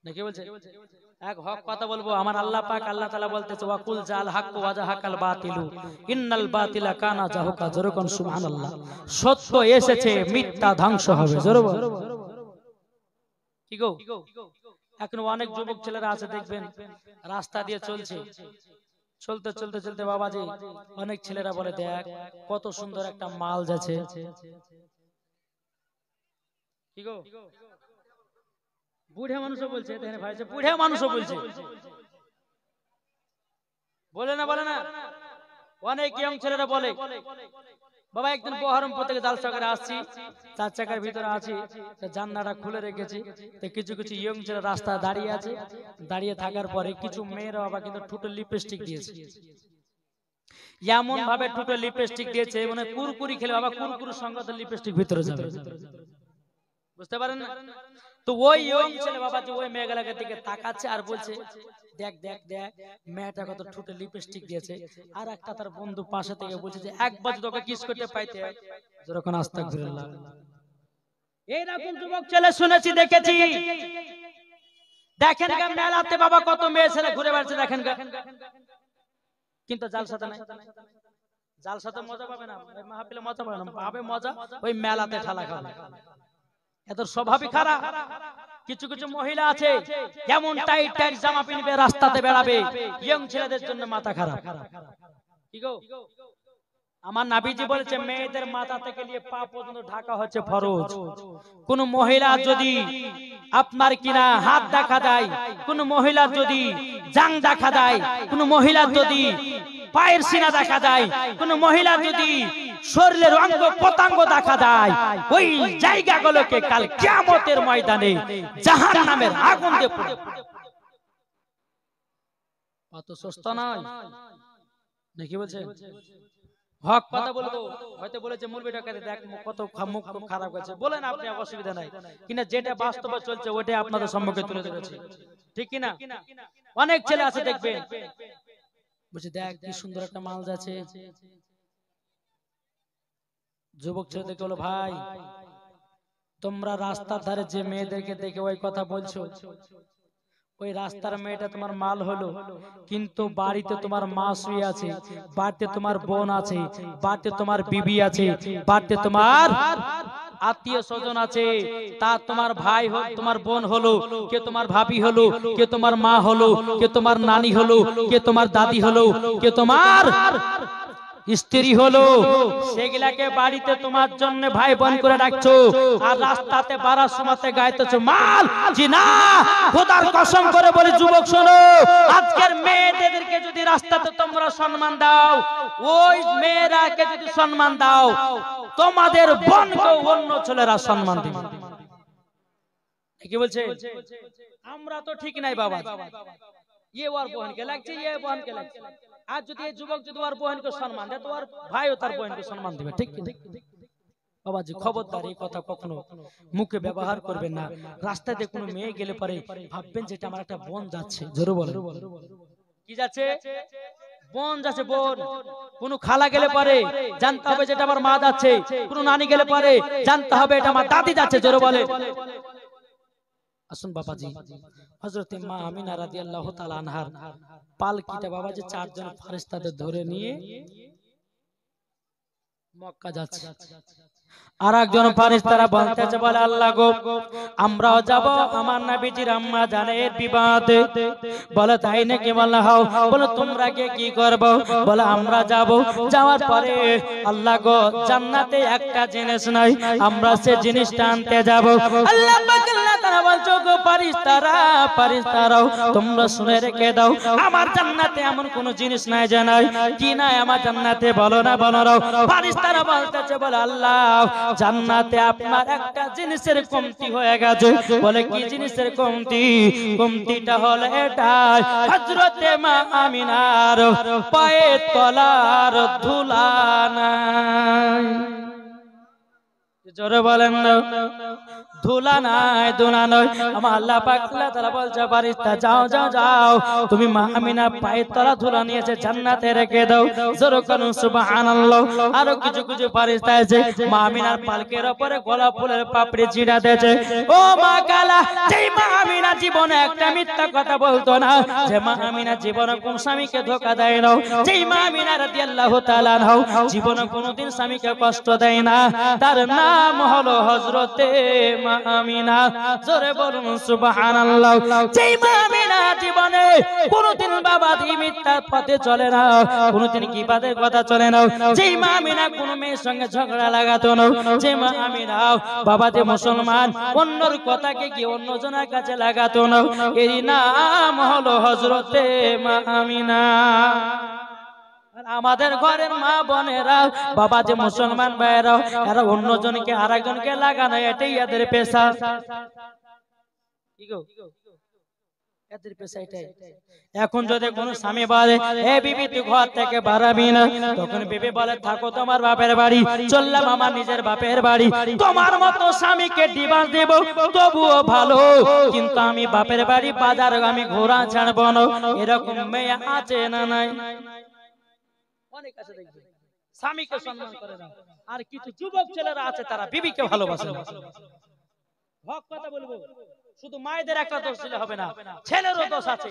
নাকি বলছে? এক হক কথা বলবো, আমার আল্লাহ পাক আল্লাহ তাআলা বলতেছে, ওয়াকুল জাল হাক্কু ওয়া জাহাকাল বাতিলু ইন্নাল বাতিলা কানা জাহুকা। জোরে কোন সুবহানাল্লাহ। সত্য এসেছে, মিথ্যা ধ্বংস হবে। জোরে বল। কি গো, এখন অনেক যুবক ছেলেরা আছে দেখবেন রাস্তা দিয়ে চলছে, চলতে চলতে চলতে বাবাজি অনেক ছেলেরা বলে, দেখ কত সুন্দর একটা মাল যাচ্ছে। কি গো, বুড়া মানুষও বলছে, দেখেন ভাই, বুড়া মানুষও বলছে, বলে না, বলে না, অনেক ইয়ং ছেলেরা বলে, বাবা একদিন বহরমপুর থেকে জালসা করে আসছি, চার চাকার ভিতরে আছি, জানলাটা খুলে রেখেছি, তো কিছু কিছু ইয়ং ছেলে রাস্তা দাঁড়িয়ে আছে, দাঁড়িয়ে থাকার পরে কিছু মেয়েরা বাবা কিন্তু ঠোঁটে লিপস্টিক দিয়েছে, এমন ভাবে ঠোঁটে লিপস্টিক দিয়েছে মানে কুরকুরি খেলে বাবা কুরকুরির সঙ্গে তো লিপস্টিক ভিতরে যাবে, বুঝতে পারেন না? তো ওই ইয়ং ছেলে বাবাজি ওই মেয়েগুলোকে দিকে তাকাচ্ছে আর বলছে, দেখ দেখ দেখ মেয়েটা কত ঠোঁটে লিপস্টিক দিয়েছে। আর একটা তার বন্ধু পাশে থেকে বলছে যে একবার তোকে কিস করতে পাইতে, যখন আস্তাগফিরুল্লাহ। এইরকম যুবক ছেলে শুনেছি, দেখেছি। দেখেন গা মেলাতে বাবা কত মেয়ে ছেলে ঘুরে বেড়াচ্ছে, দেখেন গা, কিন্তু জালসাতে নাই। জালসাতে মজা পাবে না, মাহফিলে মজা পাবে না, পাবে মজা ওই মেলাতে ঠালা খাবে। এত স্বভাবই খারাপ। কিছু কিছু মহিলা আছে কেমন টাইট টাইট জামা পিনবে, রাস্তাতে বেড়াবে, ইয়ং ছেলেদের জন্য মাথা খারাপ। কি গো, আমার নবীজি বলেছে মেয়েদের মাথা থেকে নিয়ে পা পর্যন্ত ঢাকা হচ্ছে ফরজ। কোন মহিলা যদি আপনার কিনা হাত দেখা দেয়, কোন মহিলা যদি জাং দেখা দেয়, কোন মহিলা যদি পায়ের সিনা দেখা যায়, কোন মহিলা যদি শরীরের অঙ্গ পতঙ্গ দেখা যায়, ওই জায়গাগুলোকে কাল কিয়ামতের ময়দানে জাহান্নামের আগুন দিয়ে পুড়ে। অত সস্তা নয় নাকি বলছে? হক কথা বলবো, হয়তো বলেছে মুরবিটা কাছে দেখ কত মুখ খারাপ আছে, বলেন আপনি, অসুবিধা নাই, কিনা যেটা বাস্তবে চলছে ওইটাই আপনাদের সম্মুখে তুলে ধরেছি, ঠিক কি না? অনেক ছেলে আছে দেখবেন বলছে, দেখ কি সুন্দর একটা মাল যাচ্ছে। যুবক ছেলে দেখে বলো, ভাই তোমরা রাস্তার ধারে যে মেয়েদেরকে দেখে ওই কথা বলছো, ওই রাস্তার মেয়েটা তোমার মাল হলো, কিন্তু বাড়িতে তোমার মা শুয়ে আছে, বাড়িতে তোমার বোন আছে, বাড়িতে তোমার বিবি আছে, বাড়িতে তোমার আত্মীয় স্বজন আছে, তা তোমার ভাই হলো, তোমার বোন হলো, কে তোমার ভাবি হলো, কে তোমার মা হলো, কে তোমার নানি হলো, কে তোমার দাদি হলো, কে তোমার স্ত্রী হলো, সেগুলাকে বাড়িতে তোমার জন্য ভাই বোন করে রাখছো, আর রাস্তাতে বাড়ার সময়তে গাইতেছো মাল। জি না, খোদার কসম করে বলি যুবক শোনো, আজকের মেয়েদেরকে যদি রাস্তাতে তোমরা সম্মান দাও, ওই মেয়েরাকে যদি সম্মান দাও, তোমাদের বোনকে অন্য ছেলেরা সম্মান দিবে। কি বলছে? আমরা তো ঠিক নাই বাবা, ये ওর বোনকে লাগছে, ये বোনকে লাগছে। আর যদি এই যুবক যদি ওর বোনকে সম্মান দেয়, তো ওর ভাইও তার বোনকে সম্মান দিবে। ঠিক কি? বাবাজি খবরদার, এই কথা কখনো মুখে ব্যবহার করবেন না। রাস্তাতে কোনো মেয়ে গেলে পরে ভাববেন যে এটা আমার একটা বোন যাচ্ছে। জোরে বলেন, কি যাচ্ছে? বোন যাচ্ছে, বোন। কোন খালা গেলে পরে জানতে হবে যেটা আমার মা যাচ্ছে, কোন নানি গেলে পরে জানতে হবে এটা আমার দাদি যাচ্ছে। জোরে বলেন। আসুন বাবাজি, হযরত মা আমিনা রাদিয়াল্লাহু তাআলা আনহার পালকিটা বাবাজি চারজন ফেরেশতাদের ধরে নিয়ে মক্কা যাচ্ছে। আর একজন ফেরেশতারা বলতেছে, বলে আল্লাহ গো, আমরাও যাব আমার নবীজির আম্মা জানের বিবাদে। বলে তাই নাকি? বলে হাও। বলে তোমরা কি করবে? বলে আমরা যাব। যাওয়ার পরে আল্লাহ গো, জান্নাতে একটা জিনিস নাই, আমরা সে জিনিসটা আনতে যাব। আল্লাহ পাক আল্লাহ তাআলা বলছো গো ফেরেশতারাও তোমরা শুনে রেখে দাও, আমার জান্নাতে এমন কোন জিনিস নাই যে নাই। কি নাই আমার জান্নাতে? বলো না, বলো না। ফেরেশতারা বলতেছে, বলে আল্লাহ, জান্নাতে আপনার একটা জিনিসের কমতি হয়ে গেছে। বলে কি জিনিসের কমতি? কমতিটা হলো এটাই, হযরতে মা আমিনার পায়ের তলার ধুলা নাই। জোরে বলেন না, ধুলা নাই, ধুলা নয়। আমার আল্লাহ পাক আল্লাহ তাআলা বলছে, ফেরেশতা যাও যাও যাও, তুমি মা আমিনা পায়ের তলা ধুলা নিয়েছে জান্নাতে রেখে দাও। জোরে করুন সুবহানাল্লাহ। আরো কিছু কিছু ফেরেশতা আছে মা আমিনার পালকের উপরে গোলাপ ফুলের পাপড়ি ছিটা দেছে। ও মা কালা, যেই মা আমিনা জীবনে একটা মিথ্যা কথা বলতো না, যে মা আমিনা জীবনে কোন স্বামীকে ধোঁকা দেয় না, যেই মা আমিনা রাদিয়াল্লাহু তাআলা আনহা জীবনে কোনোদিন স্বামীকে কষ্ট দেয় না, তার নাম হলো হযরতে মা আমিনা। জোরে বলুন সুবহানাল্লাহ। যেই মা আমিনা জীবনে কোনদিন বাবাদি মিথ্যার পথে চলে না, কোনদিন গীবাতের কথা চলে না, যেই মা আমিনা কোন মেয়ের সঙ্গে ঝগড়া লাগাতো না, যে মা আমিনা বাবাদি মুসলমান অন্যর কথাকে কি অন্য জনের কাছে লাগাতো না, এরই নাম হলো হযরতে মা আমিনা। আমাদের ঘরের মা বোনেরা বাবা যে মুসলমান ভাইরা, এরা অন্যজনকে আরেকজনকে লাগানো, এটাই এদের পেশা। কি গো, এদের পেশা এটাই। এখন যদি কোন স্বামী বলে, এ বিবি তুই ঘর থেকে বাড়াবি না, তখন বিবি বলে, থাকো তোমার বাপের বাড়ি, চললাম আমার নিজের বাপের বাড়ি। তোমার মতো স্বামীকে ডিভোর্স দেব তবুও ভালো, কিন্তু আমি বাপের বাড়ি বাজার আমি ঘোড়া ছাড়বো না। এরকম মেয়ে আছে না নাই? অনেক আছে দেখবে, স্বামীকে সম্মান করে না। আর কিছু যুবক ছেলেরা আছে, তারা বিবিকে ভালোবাসে না। হক কথা বলবো, শুধু মায়েদের একটা দোষ দিলে হবে না, ছেলেরও দোষ আছে,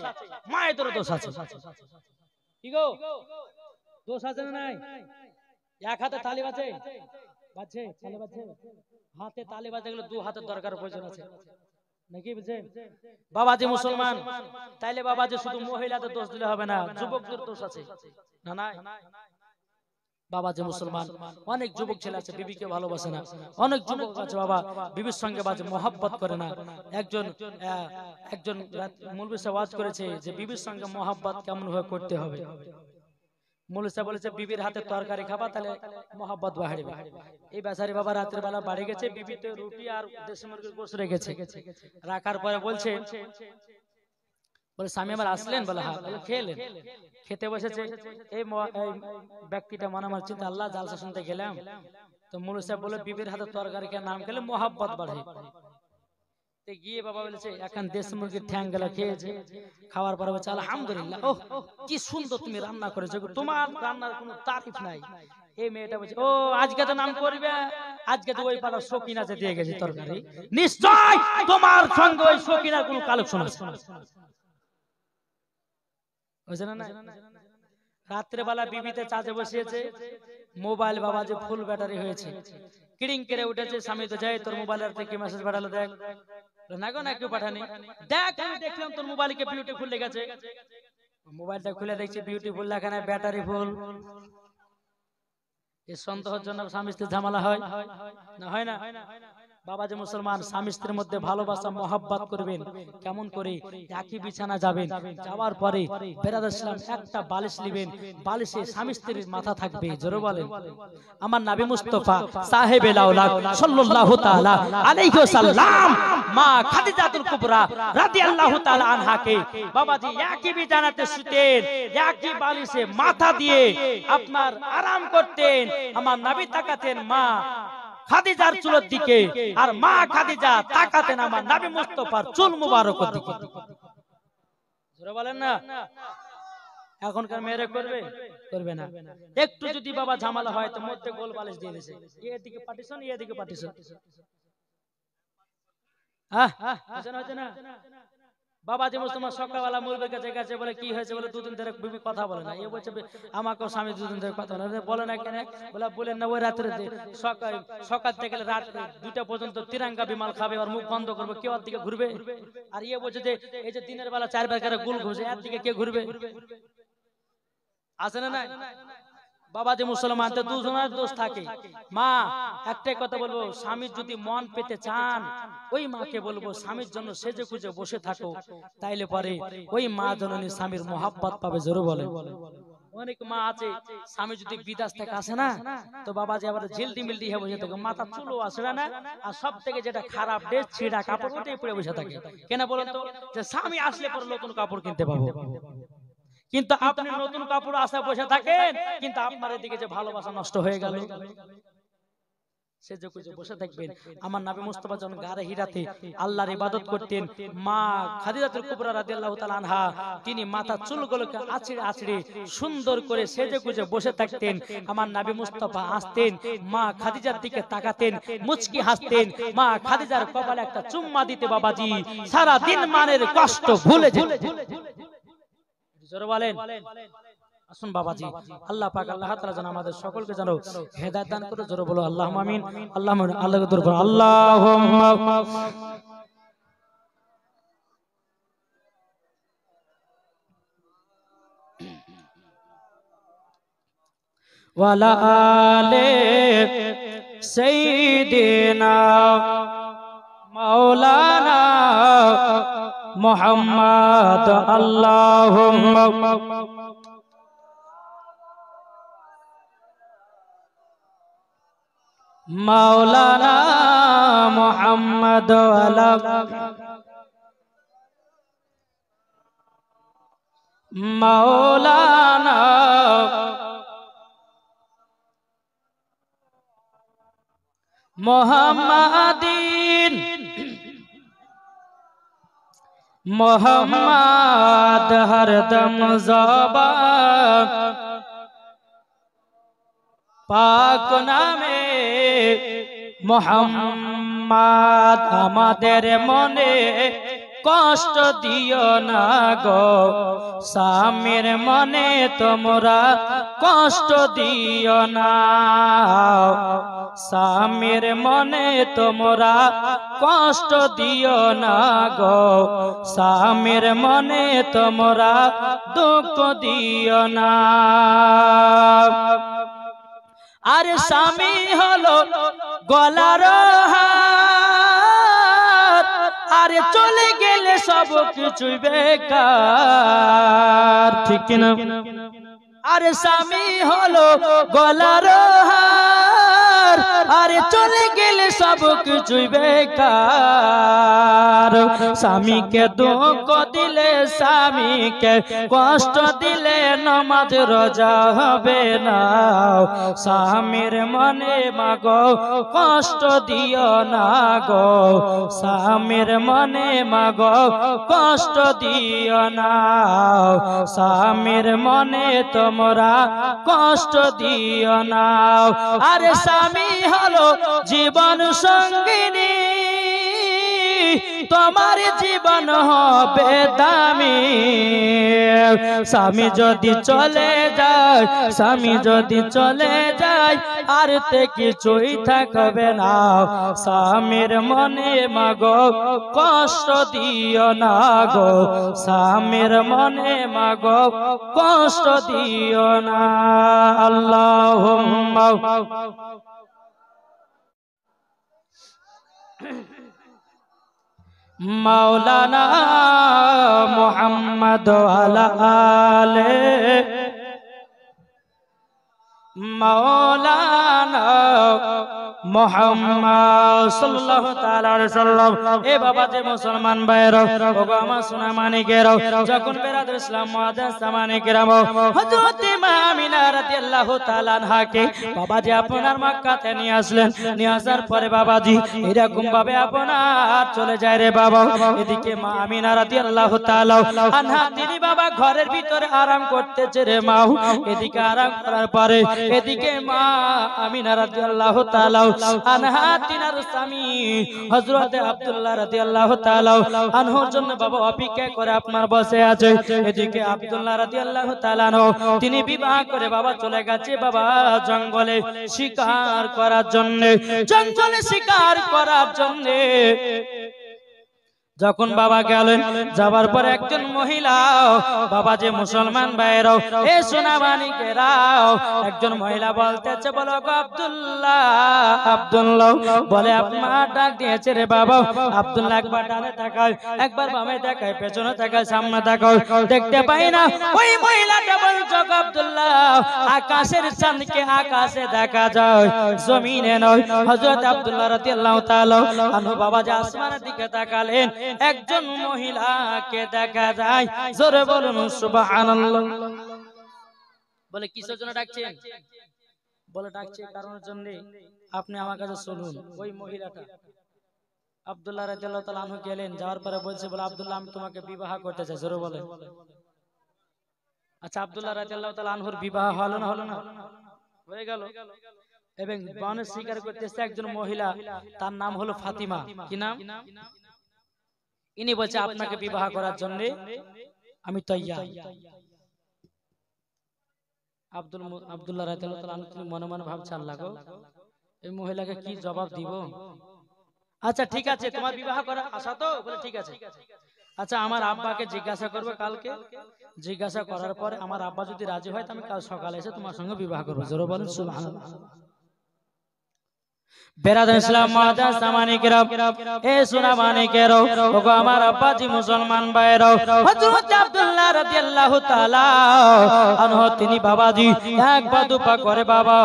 মায়েদেরও দোষ আছে। কি গো, দোষ আছে না নাই? এক হাতে তালি বাজে, বাজছে তালি বাজছে, হাতে তালি বাজে গেলে দু হাতের দরকার প্রয়োজন আছে নাকি? বুঝছেন বাবাজি মুসলমান, তাইলে বাবাজি শুধু মহিলাদের দোষ দিলে হবে না, যুবকদের দোষ আছে না নাই? বাবাজি মুসলমান, অনেক যুবক ছেলে আছে বিবিকে ভালোবাসে না, অনেক যুবক আছে বাবা বিবির সঙ্গে বাজে মহব্বত করে না। একজন মৌলভী সাহেব ওয়াজ করেছে যে বিবির সঙ্গে মহব্বত কেমন ভাবে করতে হবে। মৌলভী সাহেব বলেছে, বিবির হাতে তরকারি খাবা তাহলে মহব্বত বাড়বে। এই বেচারি বাবা রাতের বেলা বাড়ি গেছে, বিবিতে রুটি আর দেশি মুরগির গোশত রেখেছে, রাখার পরে বলছে, বলে স্বামী আমার আসলেন? বলে হ্যাঁ। বলে খেলেন? খেতে বসেছে, এই ব্যক্তিটা মনে আমার চিন্তা, আল্লাহ জালসা শুনতে গেলাম তো মৌলভী সাহেব বলে, বিবির হাতে তরকারি খেয়ে নাম খেলে মহব্বত বাড়ে। গিয়ে বাবা বলেছে এখন দেশি মুরগির ঠ্যাং গেলা খেয়েছে, খাওয়ার পরে বলছে আলহামদুলিল্লাহ, ওহ কি সুন্দর তুমি রান্না করেছো, তোমার রান্নার কোনো তারিফ নাই। এই মেয়েটা বলছে ও আজকে তো নাম করবে, আজকে তো ওই পাড়ার শৌখিন আছে দিয়ে গেছে তরকারি, নিশ্চয় তোমার সঙ্গে ওই শৌখিনার কোনো কালেকশন আছে। রাত্রে বেলা বিবিতে চাচে বসিয়েছে, মোবাইল বাবা যে ফুল ব্যাটারি হয়েছে, কিড়িং করে উঠেছে, স্বামী তো যাই তোর মোবাইলের থেকে মেসেজ পাঠালো, দেখ না গো না কেউ পাঠানি, দেখ আমি দেখলাম তোর মোবাইলে বিউটিফুল লেগেছে, মোবাইলটা খুলে দেখছি বিউটিফুল লেখা নাই, ব্যাটারি ফুল। এই সন্দেহের জন্য স্বামী স্ত্রীর ঝামেলা হয় না, হয় না? বাবা যে মুসলমান, স্বামী স্ত্রীর মধ্যে ভালোবাসা মহব্বত করবেন, কেমন করে একই বিছানা যাবেন, যাওয়ার পরে বেরাদার ইসলাম একটা বালিশ নেবেন, বালিশে স্বামী স্ত্রীর মাথা থাকবে, জোরে বলেন আমার নবী মুস্তাফা সাহেবে লাউলাদ সাল্লাল্লাহু তাআলা আলাইহি ওয়াসাল্লাম মা খাদিজাতুল কুবরা রাদিয়াল্লাহু তাআলা আনহাকে বাবাজি একই বিছানাতে শুতেন, একই বালিশে মাথা দিয়ে আপনার আরাম করতেন। আমার নবী তাকাতেন মা খাদিজার চুলের দিকে, আর মা খাদিজা তাকাতেন আমার নবী মুস্তাফার চুল মুবারকের দিকে। জোরে বলেন না। এখনকার মেয়েরা করবে? করবে না। একটু যদি বাবা ঝামেলা হয় তো মধ্যে গোল বালিশ দিয়ে দিয়েছে, এদিকে পার্টিশন এদিকে পার্টিশন। বাবা যে মুসলমান সকালবেলা মুরগির কাছে গেছে, বলে কি হয়েছে, বলে দুদিন ধরে বিবি কথা বলে না। এ বলছে আমাকেও স্বামী দুদিন ধরে কথা বলে না, কেন বলে বলেন না, ওই রাত্রে সকাল থেকে রাত 2টা পর্যন্ত তিরঙ্গা বিমাল খাবে, আর মুখ বন্ধ করবে, কেউ আর দিকে ঘুরবে। আর ইয়ে বলছে যে এই যে দিনের বেলা 4 বার করে গুল ঘুরছে, এর দিকে কে ঘুরবে? আছে না না? বাবা যে মুসলমান, তো দুজনের দোষ থাকে। মা একটাই কথা বলবো, স্বামীর যদি মন পেতে চান ওই মাকে বলবো স্বামীর জন্য সেজে খুঁজে বসে থাকো, তাইলে পরে ওই মা জননী স্বামীর মহাব্বত পাবে। জোরে বলে। অনেক মা আছে স্বামী যদি বিদেশ থেকে আসে না, তো বাবা যে আবার ঝিলটি মিলটি হয়ে বসে থাকে, মাথা চুলও আসবে না, আর সব থেকে যেটা খারাপ ড্রেস ছিঁড়া কাপড় ওটাই পরে বসে থাকে। কেন বলেন তো? যে স্বামী আসলে পরে নতুন কাপড় কিনতে পাবো। কিন্তু আপনি নতুন কাপড় আশা বসে থাকেন, কিন্তু আপনার এদিকে যে ভালোবাসা নষ্ট হয়ে গেল, সে যে বসে থাকবেন। আমার নবী মুস্তাফা যখন গারে হিরাতে আল্লাহর ইবাদত করতেন, মা খাদিজাতুল কুবরা রাদিয়াল্লাহু তাআলা আনহা তিনি মাথা চুলগুলোকে আছড়ে আছড়ে সুন্দর করে সেজে গুজে বসে থাকতেন। আমার নবী মুস্তাফা আসতেন, মা খাদিজার দিকে তাকাতেন, মুচকি হাসতেন, মা খাদিজার কপালে একটা চুম্মা দিতে বাবাজি সারা দিন মানের কষ্ট ভুলে যেতেন। জোরে বলেন। আসুন বাবাজি, আল্লাহ পাক আল্লাহ তাআলা যেন আমাদের সকলকে যেন হেদায়েত দান করে। জোরে বলো আল্লাহুম্মা আমিন। আল্লাহুম্মা আল্লাহকে দরবার আল্লাহুম্মা ওয়ালা আলে সাইয়্যিদিনা মাওলানা মুহাম্মদ আল্লাহুম্মা মাওলানা মুহাম্মদ আলা মাওলানা মুহাম্মাদিন মোহাম্মদ হরদম জবান পাক নামে মোহাম্মদ। আমাদের মনে কষ্ট দিও না গো, স্বামীর মনে তোমরা কষ্ট দিও না, স্বামীর মনে তোমরা কষ্ট দিও না গো, স্বামীর মনে তোমরা দুঃখ দিও না। আরে স্বামী হলো গলার হার, আরে চলে গেলে সব কিছুই বেকার, ঠিক কিনা? আরে স্বামী হলো গলার হার, আরে চলে গেলে সব কিছুই বেকার। স্বামীকে দুঃখ দিলে স্বামীকে কষ্ট দিলে নামাজ রোজা হবে না। স্বামীর মনে মাগো কষ্ট দিও না গো, স্বামীর মনে মাগো কষ্ট দিও না, স্বামীর মনে তোমরা কষ্ট দিও না। আরে স্বামী হলো জীবন সঙ্গিনী, তোমার জীবন হবে দামি। স্বামী যদি চলে যায়, স্বামী যদি চলে যায় আর তে কিছুই থাকবে না। স্বামীর মনে মাগো কষ্ট দিও না গো, স্বামীর মনে মাগো কষ্ট দিও না। আল্লাহুম্মা মাওলানা মুহাম্মদ ওয়ালা আলে মাওলানা মুহাম্মদ সাল্লাল্লাহু তাআলা আলাইহি সাল্লাম। এ বাবা যে মুসলমান ভাইরা ওগো আমার সোনা মানিকেরা, যখন বেরাদর ইসলাম মুআজ্জাজ সামানিকেরা হযরত মা আমিনা রাদিয়াল্লাহু তাআলা আনহাকে বাবাজি আপনার মক্কাতে নিয়ে আসলেন। নিয়ে আসার পরে বাবাজি এরকম ভাবে আপনার চলে যায় রে বাবা। এদিকে মা আমিনা রাদিয়াল্লাহু তাআলা আনহা তিনি বাবা ঘরের ভিতরে আরাম করতেছে রে মা। এদিকে আরাম করার পরে এদিকে মা আমিনা রাদিয়াল্লাহু তাআলা আনহা তিনার স্বামী হযরত আব্দুল্লাহ রাদিয়াল্লাহু তাআলা আনহুর জন্য বাবা অপেক্ষা করে আপনার বসে আছে। এদিকে আব্দুল্লাহ রাদিয়াল্লাহু তাআলা তিনি বিবাহ করে বাবা চলে গেছে বাবা জঙ্গলে শিকার করার জন্য, জঙ্গলে শিকার করার জন্য। যখন বাবা গেলেন, যাবার পর একজন মহিলা বাবা যে মুসলমান ভাইরাও এ সোনা মানিকেরাও একজন মহিলা বলতেছে বলো গো আব্দুল্লাহ, আব্দুল্লাহ বলে আপনার ডাক দিয়েছে রে বাবা। আব্দুল্লাহ একবার ডানে তাকায়, একবার বামে তাকায়, পেছনে তাকায়, সামনে তাকায়, দেখতে পাই না। ওই মহিলাটা বলছে গো আব্দুল্লাহ আকাশের চাঁদকে আকাশে দেখা যায়, জমিনে নয়। হযরত আব্দুল্লাহ রাদিয়াল্লাহু তাআলা আনহু বাবা যে আসমানের দিকে তাকালেন, একজন মহিলাকে দেখা যায়। জোরে বলুন সুবহানাল্লাহ। বলে কিসের জন্য ডাকছেন? বলে ডাকছে কারণের জন্য আপনি আমার কাছে শুনুন। ওই মহিলাটা আব্দুল্লাহ রাদিয়াল্লাহু তাআলা আনহু গেলেন, যাওয়ার পরে বলছে বলে আব্দুল্লাহ আমি তোমাকে বিবাহ করতে চাই। জোরে বলে। আচ্ছা আব্দুল্লাহ রাদিয়াল্লাহু তাআলা আনহুর বিবাহ হলো না? হলো না? হয়ে গেল। এবং বনে শিকার করতেছে একজন মহিলা, তার নাম হলো ফাতিমা। কি নাম? ইনি বলছে আপনাকে বিবাহ করার জন্য আমি তৈয়ার। আব্দুল্লাহ রাদিয়াল্লাহু তাআলা আনহু মনে মনে ভাবছে আল্লাহ গো এই মহিলাকে কি জবাব দিব। আচ্ছা ঠিক আছে তোমার বিবাহ করার আশা তো? বলে ঠিক আছে। আচ্ছা আমার আব্বাকে জিজ্ঞাসা করবো কালকে, জিজ্ঞাসা করার পরে আমার আব্বা যদি রাজি হয় তো আমি কাল সকালে এসে তোমার সঙ্গে বিবাহ করবো। জোরে বলেন সুবহানাল্লাহ। বেরাদার ইসলাম মুআজ্জাজ সামানিকেরা এ সোনা মানিকেরা ওগো আমার আব্বাজি মুসলমান ভাইরা হযরত আব্দুল্লাহ রাদিয়াল্লাহু তাআলা আনহু তিনি বাবাজি এক পা দুপা করে বাবা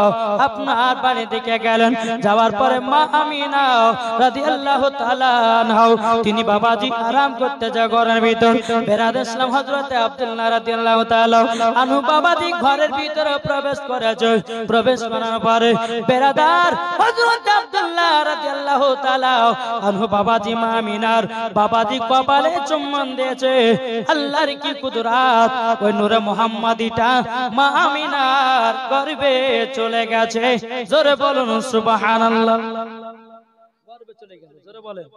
আপনার বাড়ি দিকে গেলেন। যাওয়ার পরে মা আমিনা রাদিয়াল্লাহু তাআলা আনহা তিনি বাবাজি আরাম করতে যায় ঘরের ভিতর। বেরাদার ইসলাম হযরত আব্দুল্লাহ রাদিয়াল্লাহু তাআলা আনহু বাবাজি ঘরের ভিতরে প্রবেশ করেছে। প্রবেশ করার পরে বেরাদার হযরত আব্দুল্লাহ রাদিয়াল্লাহু তাআলা আনহু বাবাজি মা আমিনার বাবাজি কপালে চুম্বন দিয়েছে। আল্লাহর কি কুদরত, ওই নূরে মুহাম্মাদিটা মা আমিনার গর্ভে চলে গেছে। জোরে বলুন সুবহানাল্লাহ। গর্ভে চলে গেল। জোরে বলেন।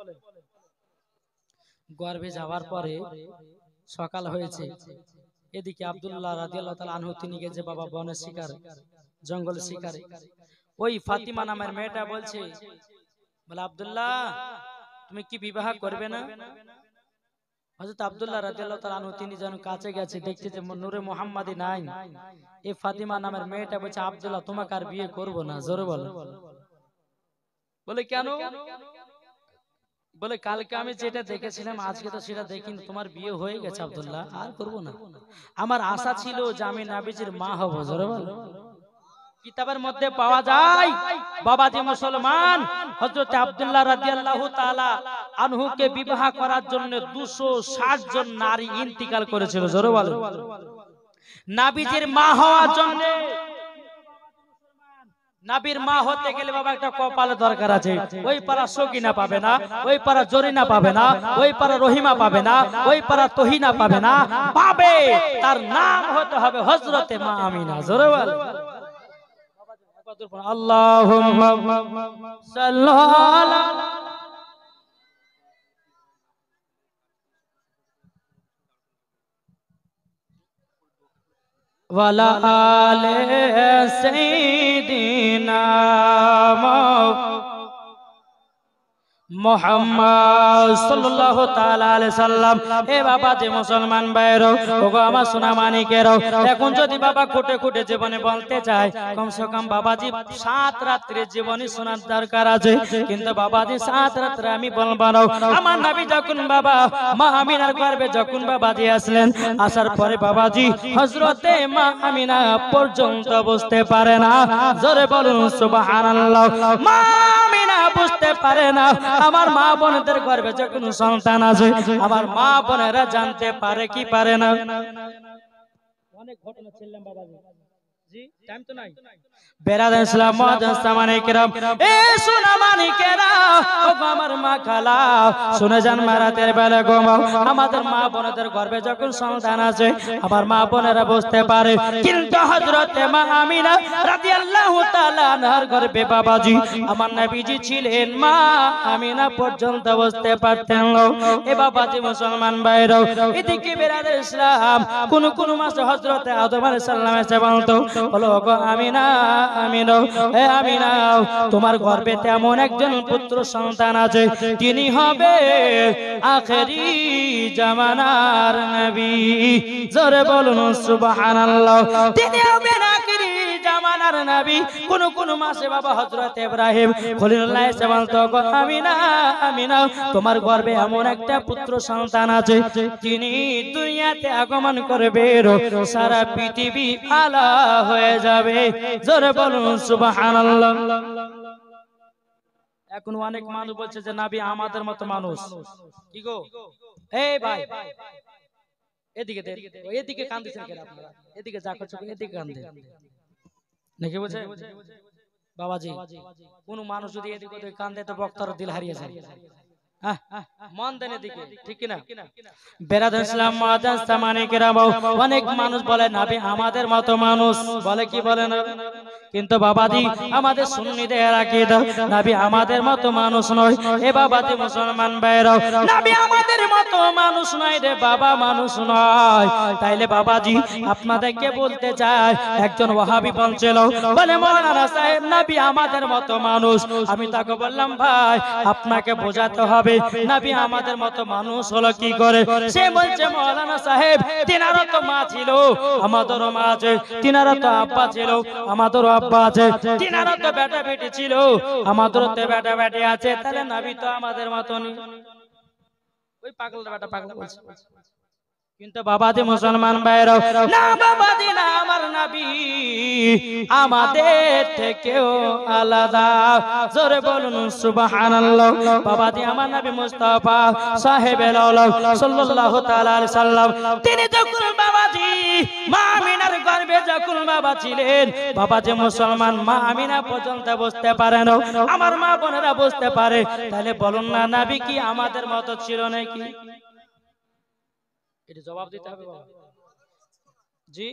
গর্ভে যাওয়ার পরে সকাল হয়েছে। এদিকে আব্দুল্লাহ রাদিয়াল্লাহু তাআলা আনহু তিনি গেছে বাবা বনে শিকার, জঙ্গলে শিকারে। ওই ফাতিমা নামের মেয়েটা বলছে বলে আব্দুল্লাহ তুমি কি বিবাহ করবে না? হযরত আব্দুল্লাহ রাদিয়াল্লাহু তাআলা আনহু তিনি যেন কাছে গেছে, দেখছে যে নূরে মুহাম্মাদি নাই। এই ফাতিমা নামের মেয়েটা বলছে আব্দুল্লাহ তোমাকে আর বিয়ে করব না। জোরে বলে। বলে কেন? বলে কালকে আমি যেটা দেখেছিলাম আজকে তো সেটা দেখিনি, তোমার বিয়ে হয়ে গেছে আব্দুল্লাহ, আর করব না। আমার আশা ছিল যে আমি নবীজির মা হব। জোরে বলে। কিতাবের মধ্যে পাওয়া যায় বাবাজি মুসলমান হযরত আব্দুল্লাহ রাদিয়াল্লাহু তাআলা আনহুকে বিবাহ করার জন্য 260 জন নারী ইন্তিকাল করেছিল। জোরে বলেন। নবীজির মা হওয়ার জন্য, নবীর মা হতে গেলে বাবা একটা কপালে দরকার আছে। ওই পাড়া সকিনা পাবে না, ওই পাড়া জরিনা পাবে না, ওই পাড়া রহিমা পাবে না, ওই পাড়া তহিনা পাবে না, পাবে তার নাম হতে হবে হযরতে মা আমিনা। জোরে বল আল্লাহুম্মা সাল্লাল্লাহু ওয়ালা আলে সাইয়্যিদিনা মুহাম্মদ সাল্লাল্লাহু তাআলা আলাইহি সাল্লাম। এ বাবা যে মুসলমান ভাইরা, ওগো আমার সোনা মানিকেরা, এখন যদি বাবা কোটে কোটে জীবনে বলতে চায়, কমসে কম বাবাজি 7 রাত্রির জীবনী শোনার দরকার আছে। কিন্তু বাবাজি 7 রাত্রে আমি বলবো না। আমার নবী যখন বাবা মা আমিনার গর্ভে যখন বাবাজি আসলেন, আসার পরে বাবাজি হযরতে মা আমিনা পর্যন্ত বুঝতে পারে না। জোরে বলুন সুবহানাল্লাহ। মা আমিনা বুঝতে পারে না আমার মা বোনদের গর্ভে যখন সন্তান আছে, আমার মা বোনেরা জানতে পারে কি পারে না? অনেক ঘটনা ছিলাম বাবাজি। জি টাইম তো নাই। বেরাদার ইসলাম মুআজ্জাজ সামানিকেরাম, এ সোনা মানিকেরা, ও আমার মা খালা শুনে যান, মারাতের বেলা ঘুমাও। আমাদের মা বোনদের গর্ভে যখন সন্তান আছে, আমার মা বোনেরা বুঝতে পারে। কিন্তু হযরতে মা আমিনা রাদিয়াল্লাহু তাআলা আনহার গর্ভে বাবাজি আমার নবীজি ছিলেন, মা আমিনা পর্যন্ত বুঝতে পারতেন না। এ বাবাজি মুসলমান ভাইরা, এদিকে বেরাদার ইসলাম কোন কোন মাসে হযরতে আদম আলাইহিস সালাম এসে বলতো, বলো গো আমিনা, আমিনা, হে আমিনা, তোমার গর্ভে তেমন একজন পুত্র সন্তান আছে, তিনি হবে আখেরি জামানার নবী। জোরে বলুন সুবহানাল্লাহ। তিনি হবেন আখেরি জামানার নবী। কোন কোন মাসে বাবা হযরত ইব্রাহিম খলিলুল্লাহ এসে বলতো, গো আমিনা, আমিনা, তোমার গর্ভে এমন একটা পুত্র সন্তান আছে, তিনি দুনিয়াতে আগমন করবে, সারা পৃথিবী আলা হয়ে যাবে। জোরে বলুন সুবহানাল্লাহ। এখন অনেক মানুষ বলছে যে নবী আমাদের মতো মানুষ। কি গো এই ভাই, এদিকে এদিকে কান্দিছেন কেন আপনারা? এদিকে যা করছো এদিকে কান্দে নাকি বলছে বাবাজি? কোন মানুষ যদি এদিকে ওদিকে কান্দে তো বক্তার দিল হারিয়ে যায়। মন দেন এদিকে, ঠিক কিনা? বেরাদার ইসলাম মুআজ্জাজ সামানিকেরাম, অনেক মানুষ বলে নবী আমাদের মতো মানুষ, বলে কি বলে না? কিন্তু বাবাজি আমাদের সুন্নিদের আকীদা, নবী আমাদের মতো মানুষ নয়। এ বাবাজি মুসলমান ভাইরা, নবী আমাদের মতো মানুষ নয় রে বাবা, মানুষ নয়। তাইলে বাবাজি আপনাদেরকে বলতে চাই, একজন ওয়াহাবি বলছিল, বলে মাওলানা সাহেব নবী আমাদের মতো মানুষ। আমি তাকে বললাম, ভাই আপনাকে বোঝাতে হবে নবী আমাদের মতো মানুষ হলো কি করে। সে বলছে, মাওলানা সাহেব তিনারও তো মা ছিল, আমাদেরও মা আছে, তিনারও তো আব্বা ছিল, আমাদেরও আব্বা আছে, তিনারও তো বেটা বেটি ছিল, আমাদেরও তো বেটা বেটি আছে, তাহলে নবী তো আমাদের মতনই। ওই পাগলটা বেটা পাগল বলছে। কিন্তু বাবাজি মুসলমান ভাইরা, না বাবাজি না, আমার নবী আমাদের থেকেও আলাদা। জোরে বলুন সুবহানাল্লাহ। বাবাজি আমার নবী মুস্তাফা সাহেবে আওলাদ সাল্লাল্লাহু তাআলা আলাইহি সাল্লাম, তিনি যখন বাবাজি মা আমিনার গর্ভে যখন বাবা ছিলেন, বাবাজি মুসলমান মা আমিনা পর্যন্ত বুঝতে পারে না, আমার মা বোনেরা বুঝতে পারে। তাহলে বলুন না, নবী কি আমাদের মতো ছিল নাকি? এটা জবাব দিতে হবে বাবা। জি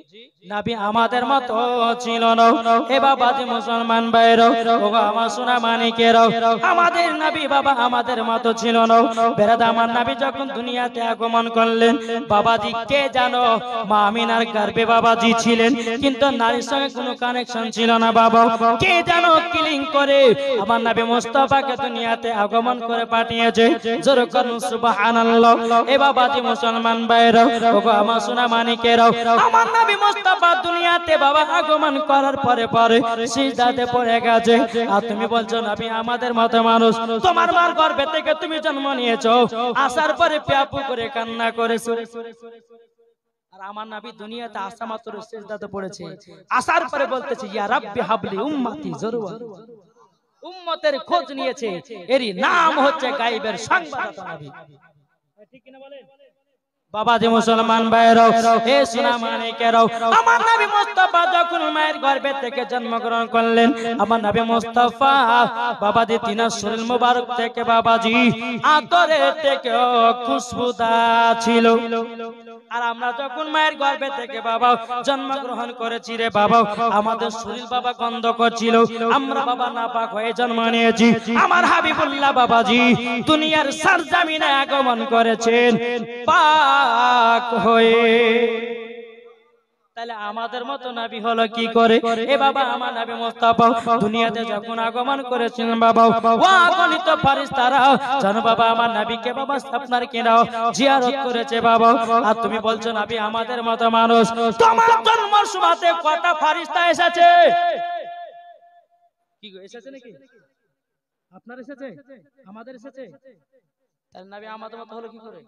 নবী আমাদের মতো ছিল না। এ বাবাজি মুসলমান ভাইরা, ওগো আমার সোনা মানিকেরা, আমাদের নবী বাবা আমাদের মতো ছিল না। বেরাদা আমার নবী যখন দুনিয়াতে আগমন করলেন, বাবাজি কে জানো মা আমিনার গর্ভে বাবাজি ছিলেন, কিন্তু নারীর সঙ্গে কোনো কানেকশন ছিল না। বাবা কে জানো কিলিং করে আমার নবী মুস্তাফাকে দুনিয়াতে আগমন করে পাঠিয়েছে। জোরে করুন সুবহানাল্লাহ। এ বাবাজি মুসলমান ভাইরা, ওগো আমার সোনা মানিকেরা, আমার নবী মুস্তাফা দুনিয়াতে বাবা আগমন করার পরে পরে সিজদাতে পড়ে গেছে। আর তুমি বলছো নবী আমাদের মতো মানুষ। তোমার মার গর্ভে থেকে তুমি জন্ম নিয়েছো, আসার পরে প্যাপু করে কান্না করেছো। আর আমার নবী দুনিয়াতে আসা মাত্র সিজদাতে পড়েছে, আসার পরে বলতেছে ইয়া রাব্বি হাবলি উম্মতি জরুয়া। উম্মতের খোঁজ নিয়েছে, এরই নাম হচ্ছে গায়েবের সংবাদদাতা নবী। ঠিক কিনা বলেন বাবাজি মুসলমান ভাইরাও, হে সোনা মানিকেরাও, আমার নবী মুস্তাফা যখন মায়ের গর্ভে থেকে জন্মগ্রহণ করলেন, আমার নবী মুস্তাফা বাবাজি তিনার শরীর মোবারক থেকে বাবাজি আতরের থেকে খুশবুদার ছিল। আর আমরা যখন মায়ের গর্ভে থেকে বাবা জন্মগ্রহণ করেছি রে বাবা, আমাদের শরীর বাবা গন্ধ করছিল, আমরা বাবা নাপাক হয়ে জন্ম নিয়েছি। আমার হাবিবুল্লাহ বাবাজি দুনিয়ার সরজমিনে আগমন করেছেন পাক হয়ে। তাহলে আমাদের মতো নবী হলো কি করে? এ বাবা আমার নবী মুস্তাফা দুনিয়াতে যখন আগমন করেছেন বাবা, অগণিত ফেরেশতারা জানো বাবা আমার নবীকে বাবা আপনার কেনাও জিয়ারত করেছে বাবা। আর তুমি বলছো নবী আমাদের মতো মানুষ, তোমার জন্মের সময়তে কত ফেরেশতা এসেছে? কি গো এসেছে নাকি? আপনার এসেছে, আমাদের এসেছে। তাহলে নবী আমাদের মতো হলো কি করে?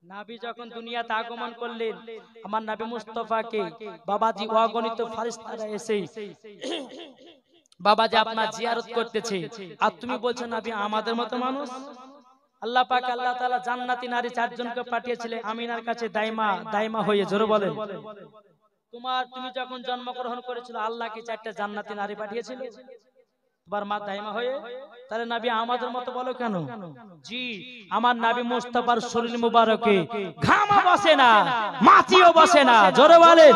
নবী যখন দুনিয়াতে আগমন করলেন, আমার নবী মুস্তাফাকে বাবাজি অগণিত ফেরেশতারা এসে বাবাজি আপনার জিয়ারত করতেছে, আর তুমি বলছো নবী আমাদের মতো মানুষ। আল্লাহ পাক আল্লাহ তাআলা জান্নাতি নারী চারজনকে পাঠিয়েছিলেন আমিনার কাছে দাইমা হয়ে। জোরে বলেন তুমি যখন জন্মগ্রহণ করেছিল আল্লাহ কি চারটা জান্নাতি নারী পাঠিয়েছিল তোমার মা দাইমা হয়ে? তাহলে নবী আমাদের মতো বলো কেন? জি, আমার নবী মুস্তাফার শরীর মুবারকে ঘামও বসে না, মাটিও বসে না। জোরে বলেন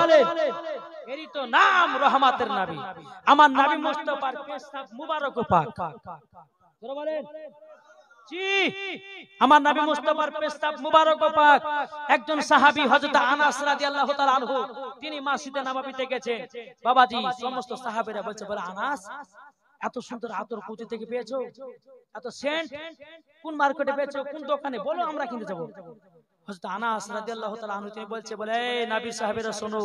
এরই তো নাম রহমতের নবী। আমার নবী মুস্তাফার পেশাব মুবারক পাক। জোরে বলেন জি, আমার নবী মুস্তাফার পেশাব মুবারক পাক। একজন সাহাবী হযরত আনাস রাদিয়াল্লাহু তাআলা আনহু তিনি মসজিদে নববীতে গেছেন বাবাজি, সমস্ত সাহাবীরা বলছে বলে আনাস এত সুন্দর আতর কোথা থেকে পেয়েছো, এত সেন্ট কোন মার্কেটে পেয়েছো, কোন দোকানে বলো আমরা কিনতে যাব। হযরত আনাস রাদিয়াল্লাহু তাআলা আনহু তিনি বলছে বলে এই নবী সাহেবেরা শোনো,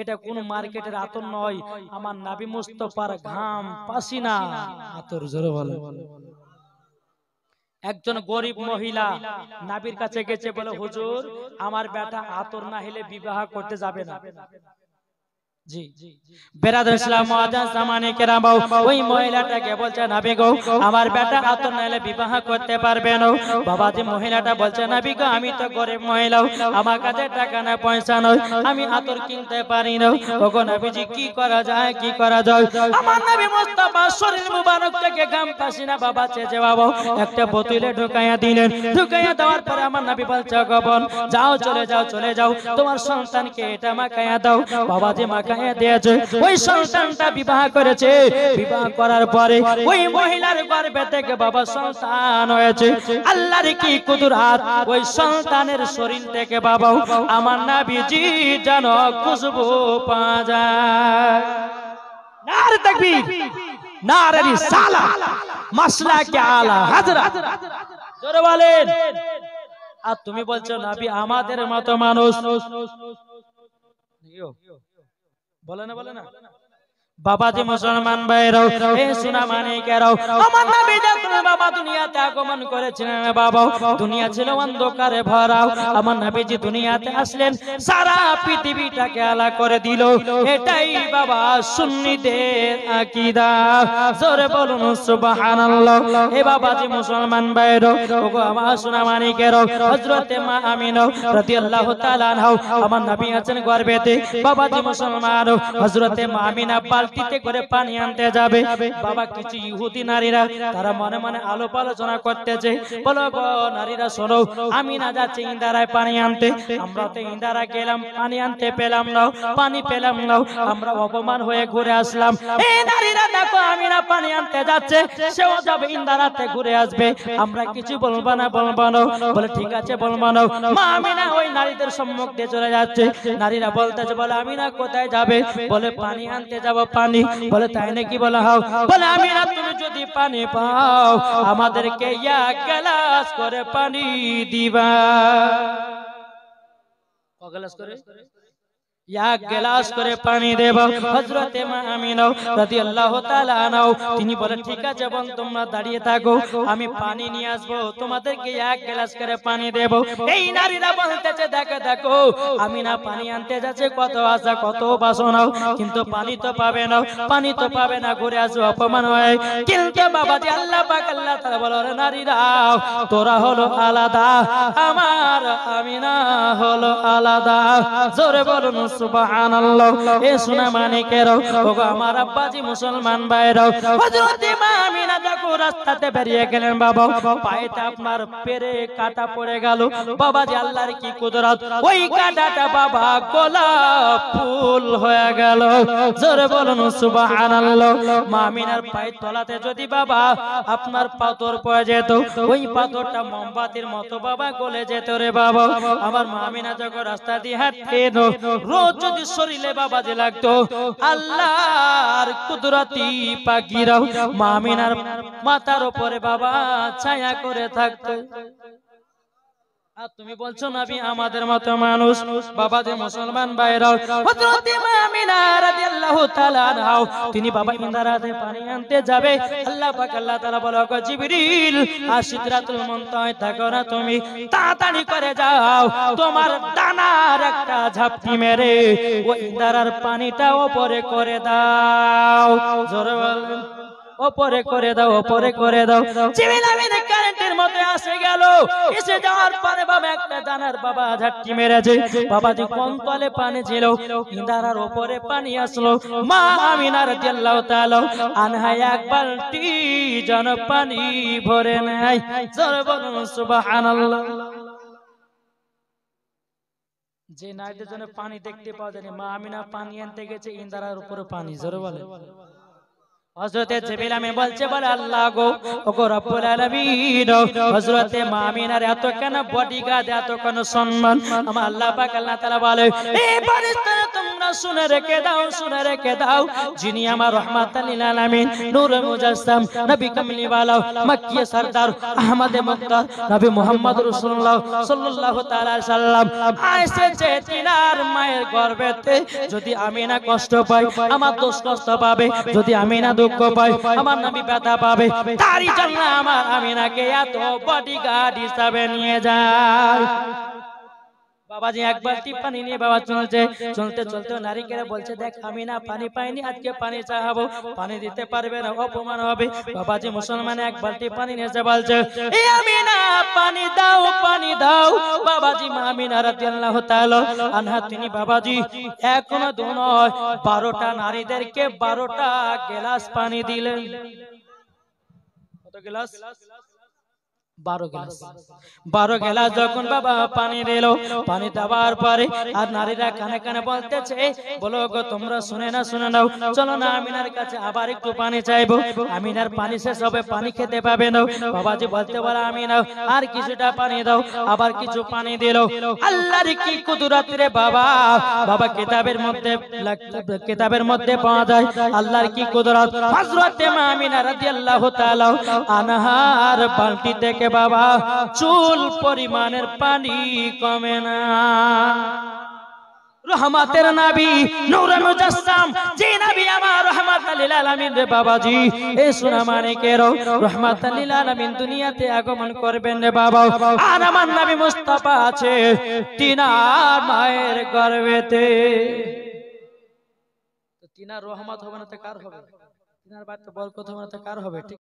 এটা কোন মার্কেটের আতর নয়, আমার নবী মুস্তাফার ঘাম পাসিনা আতর। জোরে বলো। একজন গরিব মহিলা নবীর কাছে গেছে বলে হুজুর আমার বেটা আতর না হলে বিবাহ করতে যাবে না। জি বেরাদর ইসলাম মুআজ্জাজ জামানে কেরাম, ওই মহিলাটাকে বলছে নবী গো আমার বেটা আতর না হলে বিবাহ করতে পারবে না। বাবাজি মহিলাটা বলছে নবী গো আমি তো গরিব মহিলা, আমার কাছে টাকা না পয়সা নয়, আমি আতর কিনতে পারি না। ওগো নবীজি কি করা যায়, কি করা যায়? আমার নবী মুস্তাফা শরীর মুবারক থেকে ঘাম পাসিনা বাবা চেয়ে বাবা একটা বোতলে ঢুকাইয়া দিলেন। ঢুকাইয়া দেওয়ার পরে আমার নবী বলছে গো বোন যাও চলে যাও তোমার সন্তানকে এটা মাখাইয়া দাও। বাবাজি মাখাইয়া দিয়েছে, ওই সন্তানটা বিবাহ করেছে। বিবাহ করার পরে ওই মহিলার গর্ভে থেকে বাবা সন্তান হয়েছে। আল্লাহর কি কুদরত, ওই সন্তানের শরীর থেকে বাবা আমার নবীজি যেন খুশবু পাওয়া যায়। নারে তাকবীর, নারে রিসালাত, মাসলাকে আলা হযরত। জোরে বলেন। আর তুমি বলছো নবী আমাদের মতো মানুষ, বলে না বাবাজি মুসলমান ভাইরাও, হে সোনা মানিকেরাও, আমার নবী যখন বাবা দুনিয়াতে আগমন করেছিলেন বাবা দুনিয়া ছিল অন্ধকারে ভরা। আমার নবীজি দুনিয়াতে আসলেন সারা পৃথিবীটাকে আলা করে দিল। এটাই বাবা সুন্নিদের আকীদা। জোরে বলুন সুবহানাল্লাহ। হে বাবাজি মুসলমান ভাইরাও, ওগো আমার সোনা মানিকেরাও, হযরতে মা আমিনা রাদিয়াল্লাহু তাআলা আনহা আমার নবী আছেন গর্ভেতে। বাবাজি মুসলমান, হযরতে মা আমিনা বালতিতে করে পানি আনতে যাবে। বাবা কিছু ইহুদি নারীরা তারা মনে মনে আলোপ আলোচনা করতেছে, বলো গো নারীরা শোনো, আমিনা যাচ্ছে ইন্দারায় পানি আনতে, আমরা তো ইন্দারা গেলাম পানি আনতে পেলাম না, পানি পেলাম না, আমরা অপমান হয়ে ঘুরে আসলাম। এই নারীরা দেখো আমিনা পানি আনতে যাচ্ছে, সেও যাবে ইন্দারাতে ঘুরে আসবে, আমরা কিছু বলবো না বলে ঠিক আছে বলবো না। মা আমিনা ওই নারীদের সম্মুখ দিয়ে চলে যাচ্ছে। নারীরা বলতেছে বলে আমিনা কোথায় যাবে? বলে পানি আনতে যাব। পানি বলে তাই নাকি? বলা হোক। বলে আমিনা তুমি যদি পানি পাও আমাদেরকে এক গ্লাস করে পানি দিবা। ক গ্লাস করে? এক গ্লাস করে পানি দেব। হযরতে মা আমিনা রাদিয়াল্লাহু তাআলা আনহা তিনি বলেন ঠিক আছে বোন তোমরা দাঁড়িয়ে থাকো, আমি পানি নিয়ে আসবো, তোমাদেরকে এক গ্লাস করে পানি দেব। এই নারীরা বলতেছে দেখো দেখো আমিনা পানি আনতে যাচ্ছে, কত আশা কত বাসনা, কিন্তু পানি তো পাবে না, পানি তো পাবে না, ঘুরে আসবে অপমান হয়। কিন্তু বাবাজি আল্লাহ পাক আল্লাহ তাআলা বলে নারীরা তোরা হলো আলাদা, আমার আমিনা হলো আলাদা। জোরে বলুন সুবহানাল্লাহ। এ সোনা মানিকের ওগো আমার আব্বাজি মুসলমান ভাইরাও, হযরতে মা আমিনা যখন রাস্তাতে বেরিয়ে গেলেন বাবা, পায়েতে আপনার পেরে কাটা পড়ে গেল। বাবাজি আল্লাহর কি কুদরত, ওই কাটাটা বাবা গোলাপ ফুল হয়ে গেল। জোরে বলুন সুবহানাল্লাহ। মা আমিনার পায়ের তলাতে যদি বাবা আপনার পাথর পড়ে যেত, ওই পাথরটা মোমবাতির মতো বাবা গলে যেত রে বাবা। আমার মা আমিনা যখন রাস্তা দিয়ে হাঁটতেন, রোজ যদি শরীরে বাবা যে লাগতো, আল্লাহর কুদরতি পাখিরাও মা আমিনার মাথার উপরে বাবা ছায়া করে থাকতো। আর তুমি বলছো নবী আমাদের মতো মানুষ, বাবা যে মুসলমান ভাইরা, হযরতে মা আমিনা রাদিয়াল্লাহু তাআলা আনহা তিনি বাবা ইন্দারাতে পানি আনতে যাবে, আল্লাহ পাক আল্লাহ তাআলা বলে ওগো জিবরিল আর সিদরাতুল মুনতাহায় থাকো না, তুমি তাড়াতাড়ি করে যাও, তোমার ডানার একটা ঝাপটি মেরে ওই ইন্দারার পানিটা উপরে করে দাও। জোরে বলেন ওপরে করে দাও, ওপরে করে দাও। জিবরিল আমিন কারেন্টের মতো আসে গেল, এসে যাওয়ার পরে বাবা একটা দানার বাবা ঝাটকি মেরেছে। বাবাজি কোন তলে পানি ছিল, ইন্দারার উপরে পানি আসলো। মা আমিনা রাদিয়াল্লাহু তাআলা আনহা এক বালতি জন পানি ভরে নেয়। জোরে বলুন সুবহানাল্লাহ। যে নারীদের জন্য পানি দেখতে পাওয়া যায়, মা আমিনা পানি আনতে গেছে, ইন্দারার উপরে পানি। জোরে বলে হযরতে জিবরিল আমিন বলছে বলে আল্লাহ গো ওগো রব্বুল আলামিন, হযরতে মা আমিনার এত কেন বডিগার্ড, এত কেন সম্মান? আমার আল্লাহ পাক আল্লাহ তাআলা বলে এই ফেরেশতারা তোমরা শুনে রেখে দাও, শুনে রেখে দাও, যিনি আমার রাহমাতাল লিল আলামিন নূরে মুজাসসাম নবী কামলিওয়ালা মক্কি সরদার আহমদে মুক্তার নবী মুহাম্মদ রাসূলুল্লাহ সাল্লাল্লাহু তাআলা আলাইহি সাল্লাম এসেছে তিনার মায়ের গর্ভেতে। যদি আমিনা কষ্ট পায় আমার দোষ কষ্ট পাবে, যদি আমিনা দুঃখ পায় আমার নবী ব্যথা পাবে। তারই জন্য আমার আমিনাকে এত বডিগার্ড হিসাবে নিয়ে যায়। বাবাজি এক বালতি পানি নিয়ে বাবা চলছে, চলতে চলতে নারীকে বলছে দেখ আমিনা পানি পাইনি, আজকে পানি চাহাবো, পানি দিতে পারবে না, অপমান হবে। বাবাজি মুসলমান এক বালতি পানি নিয়ে বলছে এ আমিনা পানি দাও, পানি দাও। বাবাজি মা আমিনা রাদিয়াল্লাহু তাআলা আনহা তিনি বাবাজি এখনো দু নয় 12টা নারীদেরকে 12টা গ্লাস পানি দিলেন। কত গ্লাস? 12 গ্লাস। 12 গ্লাস যখন বাবা পানি দিল, পানি দেওয়ার পরে আর নারীরা কানে কানে বলতেছে বলো গো তোমরা শুনে না, শুনে নাও, চলো না আমিনার কাছে আবার একটু পানি চাইবো। আমিনার পানি শেষ হবে, পানি খেতে পাবে না। বাবাজি বলতে বলে আমিনা আর কিছুটা পানি দাও, আবার কিছু পানি দিল। আল্লাহর কি কুদরত রে বাবা, বাবা কিতাবের মধ্যে পাওয়া যায় আল্লাহর কি কুদরত। হযরতে মা আমিনা রাদিয়াল্লাহু তাআলা আনহার বালতি থেকে বাবা চুল পরিমাণের পানি কমে না। রহমতের নবী নূরে মুজাসসাম যে নবী আমার রহমাতাল লিল আলামিন রে বাবাজি, এই সোনা মানিকের রহমাতাল লিল আলামিন দুনিয়াতে আগমন করবেন রে বাবা। আর আমার নবী মুস্তাফা আছে তিনার মায়ের গর্ভেতে, তো তিনার রহমত হবে না তো কার হবে? তিনার বাড়িতে বরকত হবে না তো কার হবে? ঠিক